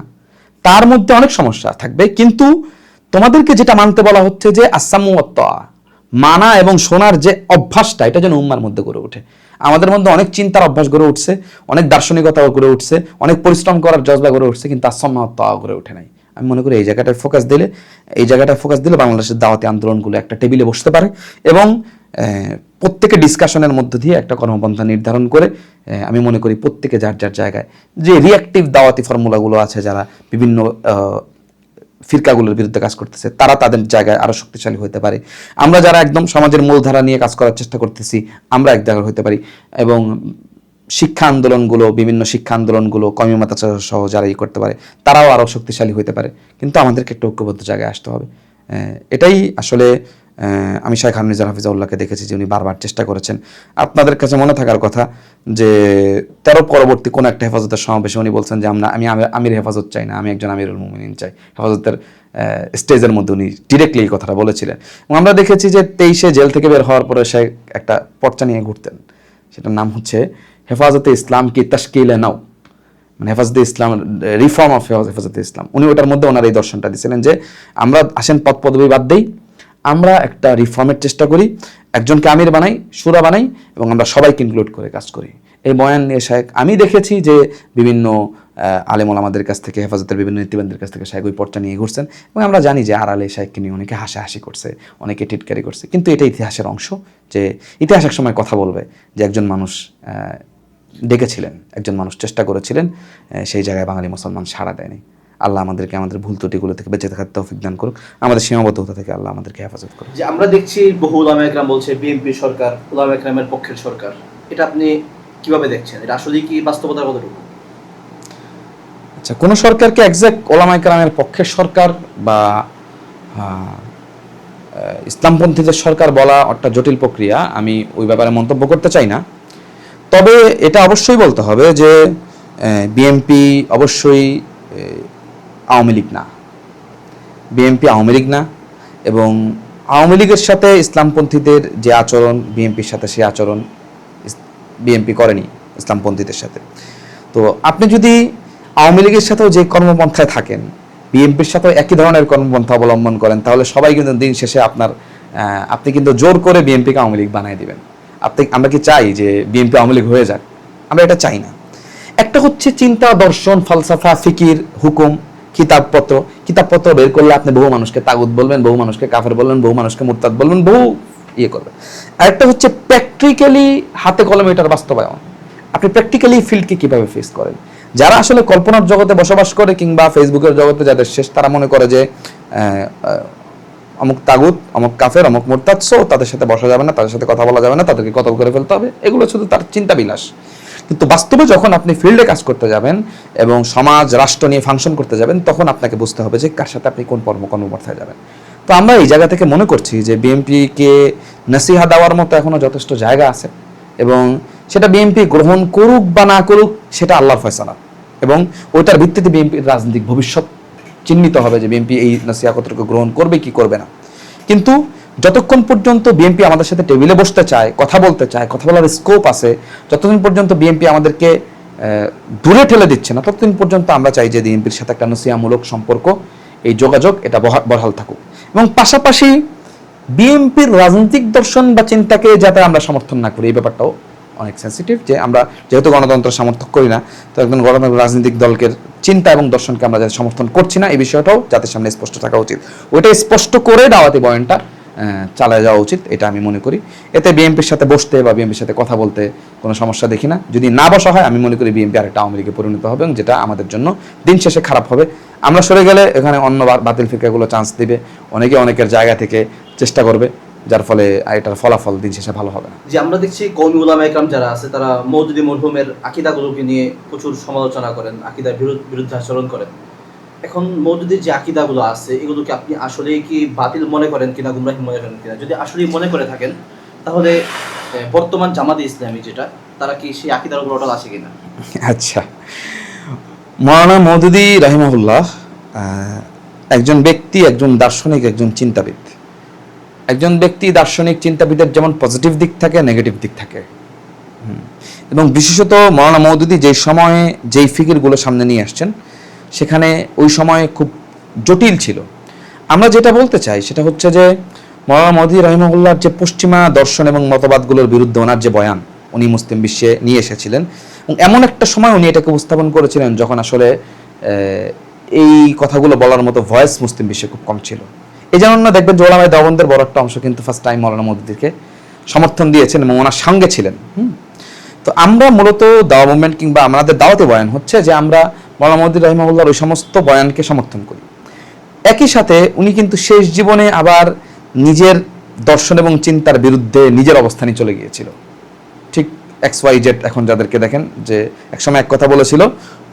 তার মধ্যে অনেক সমস্যা থাকবে। কিন্তু তোমাদেরকে যেটা মানতে বলা হচ্ছে যে আসামু ওয়াত তাআ, মানা এবং শোনার যে অভ্যাসটা, এটা যেন উম্মার মধ্যে গড়ে ওঠে। আমাদের মধ্যে অনেক চিন্তার অভ্যাস গড়ে উঠছে, অনেক দার্শনিকতা গড়ে উঠছে, অনেক পরিশ্রম করার জজবা গড়ে উঠছে, কিন্তু আসামু ওয়াত তাআ গড়ে ওঠে নাই। আমি মনে করি এই জায়গাটায় ফোকাস দিলে বাংলাদেশের দাওয়াতি আন্দোলনগুলো একটা টেবিলে বসতে পারে এবং প্রত্যেকে ডিসকাশনের মধ্য দিয়ে একটা কর্মপন্থা নির্ধারণ করে, আমি মনে করি প্রত্যেকে যার যার জায়গায় যে রিয়াক্টিভ দাওয়াতি ফর্মুলাগুলো আছে, যারা বিভিন্ন ফিরকাগুলোর বিরুদ্ধে কাজ করতেছে, তারা তাদের জায়গায় আরো শক্তিশালী হতে পারে। আমরা যারা একদম সমাজের মূলধারা নিয়ে কাজ করার চেষ্টা করতেছি, আমরা এক জায়গায় হতে পারি। এবং বিভিন্ন শিক্ষা আন্দোলনগুলো কওমি মাদ্রাসা সহ যারা করতে পারে, তারাও আরো শক্তিশালী হতে পারে। কিন্তু আমাদেরকে একটা ঐক্যবদ্ধ জায়গায় আসতে হবে। এটাই আসলে আমি শাইখ হামিজুর হাফিজাউল্লাহকে দেখেছি যে উনি বারবার চেষ্টা করেছেন। আপনাদের কাছে মনে থাকার কথা যে 13 পরবর্তী কোন একটা হেফাজতের সমাবেশে উনি বলছেন যে আমি আমির হেফাজত চাই না, আমি একজন আমিরুল মুমিনিন চাই। হেফাজতের স্টেজের মধ্যে উনি ডিরেক্টলি এই কথাটা বলেছিলেন। এবং আমরা দেখেছি যে 23-এ জেল থেকে বের হওয়ার পরে সে একটা পর্চা নিয়ে ঘুরতেন, সেটার নাম হচ্ছে হেফাজতে ইসলাম কি তাশকিলে নাও, মানে হেফাজতে ইসলাম, রিফর্ম অফ হেফাজতে ইসলাম। উনি ওটার মধ্যে ওনার এই দর্শনটা দিয়েছিলেন যে আমরা আসেন পদ পদবি বাদ দেই, আমরা একটা রিফর্মের চেষ্টা করি, একজনকে আমির বানাই, শুরা বানাই এবং আমরা সবাইকে ইনক্লুড করে কাজ করি। এই বয়ান নিয়ে শায়েখ, আমি দেখেছি যে বিভিন্ন আলেম ওলামাদের কাছ থেকে, হেফাজতের বিভিন্ন নীতিবানদের কাছ থেকে শায়েখ ওই পর্চা নিয়ে ঘুরছেন এবং আমরা জানি যে আড়ালে শায়েখকে নিয়ে অনেকে হাসাহাসি করছে, অনেকে টিটকারি করছে। কিন্তু এটা ইতিহাসের অংশ, যে ইতিহাস এক সময় কথা বলবে যে একজন মানুষ ডেকেছিলেন, একজন মানুষ চেষ্টা করেছিলেন, সেই জায়গায় বাঙালি মুসলমান সাড়া দেয়নি। আল্লাহ আমাদেরকে আমাদের ভুল ত্রুটিগুলো থেকে বেঁচে থাকার তৌফিক দান করুক, আমাদের সীমাবদ্ধতা থেকে আল্লাহ আমাদেরকে হেফাজত করুক। যে আমরা দেখছি বহু উলামা একরাম বলছে বিএনপি সরকার উলামা একরামের পক্ষের সরকার, এটা আপনি কিভাবে দেখছেন? এটা আসলে কি বাস্তবতার কতটুকু? আচ্ছা, কোন সরকারকে এক্সাক্ট উলামা একরামের পক্ষের সরকার বা ইসলামপন্থীদের সরকার বলা একটা জটিল প্রক্রিয়া, আমি ওই ব্যাপারে মন্তব্য করতে চাই না। তবে এটা অবশ্যই বলতে হবে যে বিএনপি অবশ্যই আওয়ামী লীগ না, বিএনপি আওয়ামী লীগ না, এবং আওয়ামী লীগের সাথে ইসলামপন্থীদের যে আচরণ, বিএনপির সাথে সেই আচরণ বিএনপি করেনি ইসলামপন্থীদের সাথে। তো আপনি যদি আওয়ামী লীগের সাথেও যে কর্মপন্থায় থাকেন, বিএনপির সাথেও একই ধরনের কর্মপন্থা অবলম্বন করেন, তাহলে সবাই কিন্তু দিন শেষে আপনি কিন্তু জোর করে বিএনপিকে আওয়ামী লীগ বানিয়ে দিবেন। আমরা কি চাই যে বিএনপি আওয়ামী লীগ হয়ে যাক? আমরা এটা চাই না। একটা হচ্ছে চিন্তা, দর্শন, ফালসাফা, ফিকির, হুকুম, কিতাবপত্র বের করলে আপনি বহু মানুষকে তাগুত বলবেন, বহু মানুষকে কাফের বলবেন, বহু মানুষকে মুরতাদ বলবেন, বহু করবেন। আরেকটা হচ্ছে প্র্যাকটিক্যালি হাতে কলমে এটার বাস্তবায়ন। আপনি প্র্যাকটিক্যালি ফিল্ডকে কিভাবে ফেস করেন। যারা আসলে কল্পনার জগতে বসবাস করে কিংবা ফেসবুকের জগতে যাদের শেষ, তারা মনে করে যে অমুক তাগুত, অমুক কাফের, অমুক মুরতাদ, সো তাদের সাথে বসা যাবে না, তাদের সাথে কথা বলা যাবে না, তাদেরকে কতল করে ফেলতে হবে। এগুলো শুধু তার চিন্তা বিলাস। কিন্তু বাস্তবে যখন আপনি ফিল্ডে কাজ করতে যাবেন এবং সমাজ রাষ্ট্র নিয়ে ফাংশন করতে যাবেন, তখন আপনাকে বুঝতে হবে যে কার সাথে আপনি কোন কর্মপন্থায় যাবেন। তো আমরা এই জায়গা থেকে মনে করছি যে বিএনপিকে নসিহা দেওয়ার মতো এখনো যথেষ্ট জায়গা আছে, এবং সেটা বিএনপি গ্রহণ করুক বা না করুক সেটা আল্লাহর ফয়সালা, এবং ওইটার ভিত্তিতে বিএনপির রাজনৈতিক ভবিষ্যৎ চিহ্নিত হবে যে বিএনপি এই নসিহা কতটুকু গ্রহণ করবে কি করবে না। কিন্তু যতক্ষণ পর্যন্ত বিএনপি আমাদের সাথে টেবিলে বসতে চায়, কথা বলতে চায়, কথা বলার স্কোপ আছে, যতদিন পর্যন্ত বিএনপি আমাদেরকে দূরে ঠেলে দিচ্ছে না, ততদিন পর্যন্ত আমরা চাই যে বিএনপির সাথে একটা নসিহামূলক সম্পর্ক, এই যোগাযোগ এটা বহাল থাকুক। এবং পাশাপাশি বিএনপির রাজনৈতিক দর্শন বা চিন্তাকে যাতে আমরা সমর্থন না করি, এই ব্যাপারটাও অনেক সেন্সিটিভ, যে আমরা যেহেতু গণতন্ত্র সমর্থন করি না, তো একজন গণতন্ত্র রাজনৈতিক দলকে চিন্তা এবং দর্শনকে আমরা যাতে সমর্থন করছি না, এই বিষয়টাও যাতে সামনে স্পষ্ট থাকা উচিত। ওইটা স্পষ্ট করে দাওয়াতি বয়ানটা চালায় যাওয়া উচিত, এটা আমি মনে করি। এতে বিএনপির সাথে বসতে বা বিএনপির সাথে কথা বলতে কোনো সমস্যা দেখি না। যদি না বসা হয়, আমি মনে করি বিএনপি আরেকটা আওয়ামী লীগে পরিণত হবে, এবং যেটা আমাদের জন্য দিন শেষে খারাপ হবে। আমরা সরে গেলে এখানে অন্য বাতিল ফিরকাগুলো চান্স দিবে, অনেকের জায়গা থেকে চেষ্টা করবে, যার ফলে এটার ফলাফল দিন শেষে ভালো হবে না। যে আমরা দেখছি কওমি উলামা ইকরাম যারা আছে, তারা মওদুদী মরহুমের আকীদাগুলোকে নিয়ে প্রচুর সমালোচনা করেন, আকীদার বিরুদ্ধে আচরণ করেন। এখন মওদুদীর যে আকীদাগুলো আছে, এগুলোকে আপনি আসলে কি বাতিল মনে করেন কিনা, গুমরাহি মনে করেন কিনা? যদি আসলেই মনে করে থাকেন, তাহলে বর্তমান জামাতে ইসলামী যেটা, তারা কি সেই আকীদার উপর অটল আছে কিনা? আচ্ছা, মাওলানা মওদুদী রাহিমাহুল্লাহ একজন ব্যক্তি, একজন দার্শনিক, একজন চিন্তাবিদ। একজন ব্যক্তি দার্শনিক চিন্তাবিদের যেমন পজিটিভ দিক থাকে, নেগেটিভ দিক থাকে, এবং বিশেষত মাওলানা মওদুদী যেই সময়ে যেই ফিকিরগুলো সামনে নিয়ে আসছেন, সেখানে ওই সময়ে খুব জটিল ছিল। আমরা যেটা বলতে চাই সেটা হচ্ছে যে মাওলানা মওদুদী রাহিমাহুল্লাহর যে পশ্চিমা দর্শন এবং মতবাদগুলোর বিরুদ্ধে ওনার যে বয়ান উনি মুসলিম বিশ্বে নিয়ে এসেছিলেন, এবং এমন একটা সময় উনি এটাকে উপস্থাপন করেছিলেন যখন আসলে এই কথাগুলো বলার মতো ভয়েস মুসলিম বিশ্বে খুব কম ছিল। এই জন্য দেখবেন যে ওলামায়ে দেওবন্দের বড় একটা অংশ কিন্তু ফার্স্ট টাইম মাওলানা মওদুদীকে সমর্থন দিয়েছেন এবং ওনার সঙ্গে ছিলেন। তো আমরা মূলত দাওয়া মুভমেন্ট কিংবা আমাদের দাওয়াতে বয়ান হচ্ছে যে আমরা মাওলানা মওদুদী রাহিমাহুল্লাহর ওই সমস্ত বয়ানকে সমর্থন করি। একই সাথে উনি কিন্তু শেষ জীবনে আবার নিজের দর্শন এবং চিন্তার বিরুদ্ধে নিজের অবস্থানে চলে গিয়েছিল। ঠিক XYZ এখন যাদেরকে দেখেন যে একসময় এক কথা বলেছিল,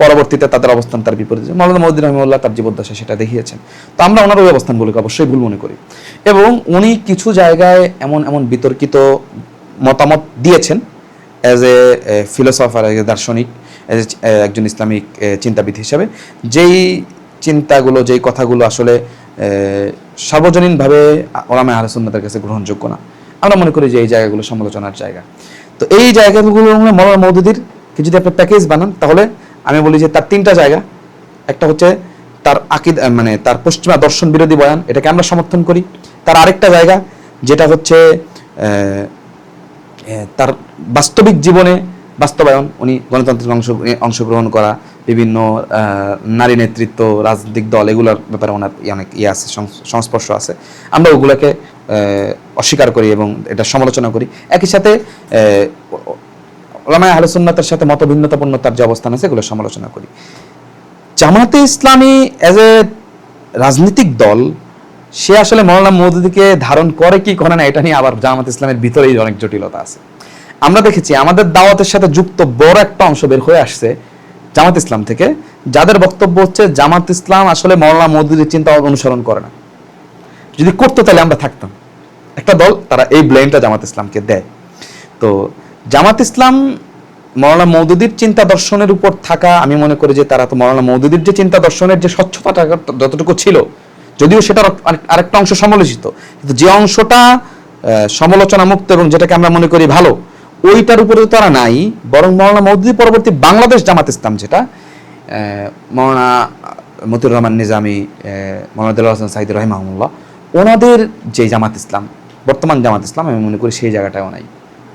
পরবর্তীতে তাদের অবস্থান তার বিপরীতে। মাওলানা মওদুদী রাহিমাহুল্লাহ তার জীবদ্দশায় সেটা দেখিয়েছেন। তো আমরা ওনার ওই অবস্থানগুলোকে অবশ্যই ভুল মনে করি, এবং উনি কিছু জায়গায় এমন বিতর্কিত মতামত দিয়েছেন as a philosopher, as a দার্শনিক, একজন ইসলামিক চিন্তাবিদ হিসেবে, যেই চিন্তাগুলো, যেই কথাগুলো আসলে সার্বজনীনভাবে ওলামায়ে আহলে সুন্নাতের কাছে গ্রহণযোগ্য না। আমরা মনে করি যে এই জায়গাগুলো সমালোচনার জায়গা। তো এই জায়গাগুলো মাওলানা মওদুদীর যদি আপনি প্যাকেজ বানান, তাহলে আমি বলি যে তার তিনটা জায়গা। একটা হচ্ছে তার আকীদা, মানে তার পশ্চিমা দর্শন বিরোধী বয়ান, এটাকে আমরা সমর্থন করি। তার আরেকটা জায়গা যেটা হচ্ছে তার বাস্তবিক জীবনে বাস্তবায়ন, উনি গণতান্ত্রিক অংশগ্রহণ করা, বিভিন্ন নারী নেতৃত্ব, রাজনৈতিক দল, এগুলোর ব্যাপারে ওনার অনেক আছে, সংস্পর্শ আছে। আমরা ওগুলোকে অস্বীকার করি এবং এটা সমালোচনা করি। একই সাথে ওলামায়ে আহলে সুন্নাতের সাথে মতভিন্নতাপূর্ণ তার যে অবস্থান আছে, এগুলো সমালোচনা করি। জামাতে ইসলামী অ্যাজ এ রাজনৈতিক দল, সে আসলে মাওলানা মওদুদীকে ধারণ করে কি করে না, এটা নিয়ে আবার জামাত ইসলামের ভিতরেই অনেক জটিলতা আছে। আমরা দেখেছি আমাদের দাওয়াতের সাথে যুক্ত বড় একটা অংশ বের হয়ে আসছে জামাত ইসলাম থেকে, যাদের বক্তব্য হচ্ছে জামাত ইসলাম আসলে মাওলানা মওদুদীর চিন্তা অনুসরণ করে না, যদি করতো তাহলে আমরা থাকতাম। একটা দল তারা এই ব্লেমটা জামাত ইসলামকে দেয়। তো জামাত ইসলাম মাওলানা মওদুদীর চিন্তা দর্শনের উপর থাকা, আমি মনে করি যে তারা তো মাওলানা মওদুদীর যে চিন্তা দর্শনের যে স্বচ্ছতাটা যতটুকু ছিল, যদিও সেটার আরেকটা অংশ সমালোচিত, কিন্তু যে অংশটা সমালোচনা মুক্ত এবং যেটাকে আমরা মনে করি ভালো, ওইটার উপরে তারা নাই। বরং মাওলানা মওদুদী পরবর্তী বাংলাদেশ জামাত ইসলাম, যেটা মাওলানা মতিউর রহমান নিজামী, মাওলানা দেলোয়ার হোসেন সাঈদী রাহিমাহুল্লাহ, ওনাদের যে জামাত ইসলাম, বর্তমান জামাত ইসলাম, আমি মনে করি সেই জায়গাটাও নাই।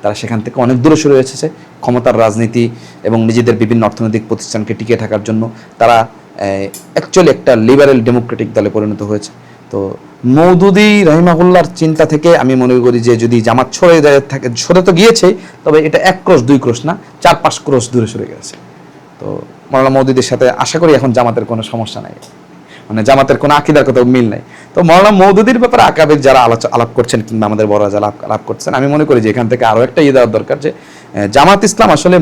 তারা সেখান থেকে অনেক দূরে সরে এসেছে। ক্ষমতার রাজনীতি এবং নিজেদের বিভিন্ন অর্থনৈতিক প্রতিষ্ঠানকে টিকে থাকার জন্য তারা অ্যাকচুয়ালি একটা লিবারেল ডেমোক্রেটিক দলে পরিণত হয়েছে। তো মওদুদী রাহিমাহুল্লাহর চিন্তা থেকে আমি মনে করি যে যদি জামাত সরে তো গিয়েছে, তবে এটা 1 ক্রোশ 2 ক্রোশ না, 4-5 ক্রোশ দূরে সরে গেছে। তো মাওলানা মওদুদীর সাথে আশা করি এখন জামাতের কোনো সমস্যা নাই, মানে জামাতের কোনো আকীদার কোথাও মিল নাই। তো মাওলানা মওদুদীর ব্যাপারে আকাবের যারা আলাপ করছেন কিংবা আমাদের বড় যারা আলাপ করছেন, আমি মনে করি যে এখান থেকে আরও একটা দেওয়ার দরকার, যে জামাত ইসলাম আসলে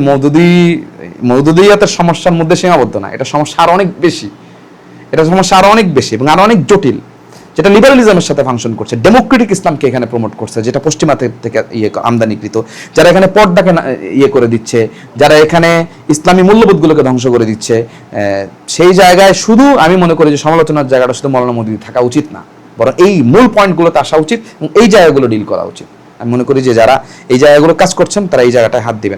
মওদুদিয়াতের সমস্যার মধ্যে সীমাবদ্ধ না, এটা সমস্যা আরো অনেক বেশি, এবং আরো অনেক জটিল। যেটা লিবারালিজমের সাথে ফাংশন করছে, ডেমোক্রেটিক ইসলামকে এখানে প্রমোট করছে, যেটা পশ্চিমাতে থেকে আমদানিকৃত, যারা এখানে পর্দাকে করে দিচ্ছে, যারা এখানে ইসলামী মূল্যবোধগুলোকে ধ্বংস করে দিচ্ছে, সেই জায়গায় শুধু আমি মনে করি যে সমালোচনার জায়গাটা শুধু মৌলানা মওদুদি থাকা উচিত না, বরং এই মূল পয়েন্টগুলোতে আসা উচিত এবং এই জায়গাগুলো ডিল করা উচিত। আমি মনে করি যে যারা এই জায়গাগুলো কাজ করছেন তারা এই জায়গাটায় হাত দিবেন।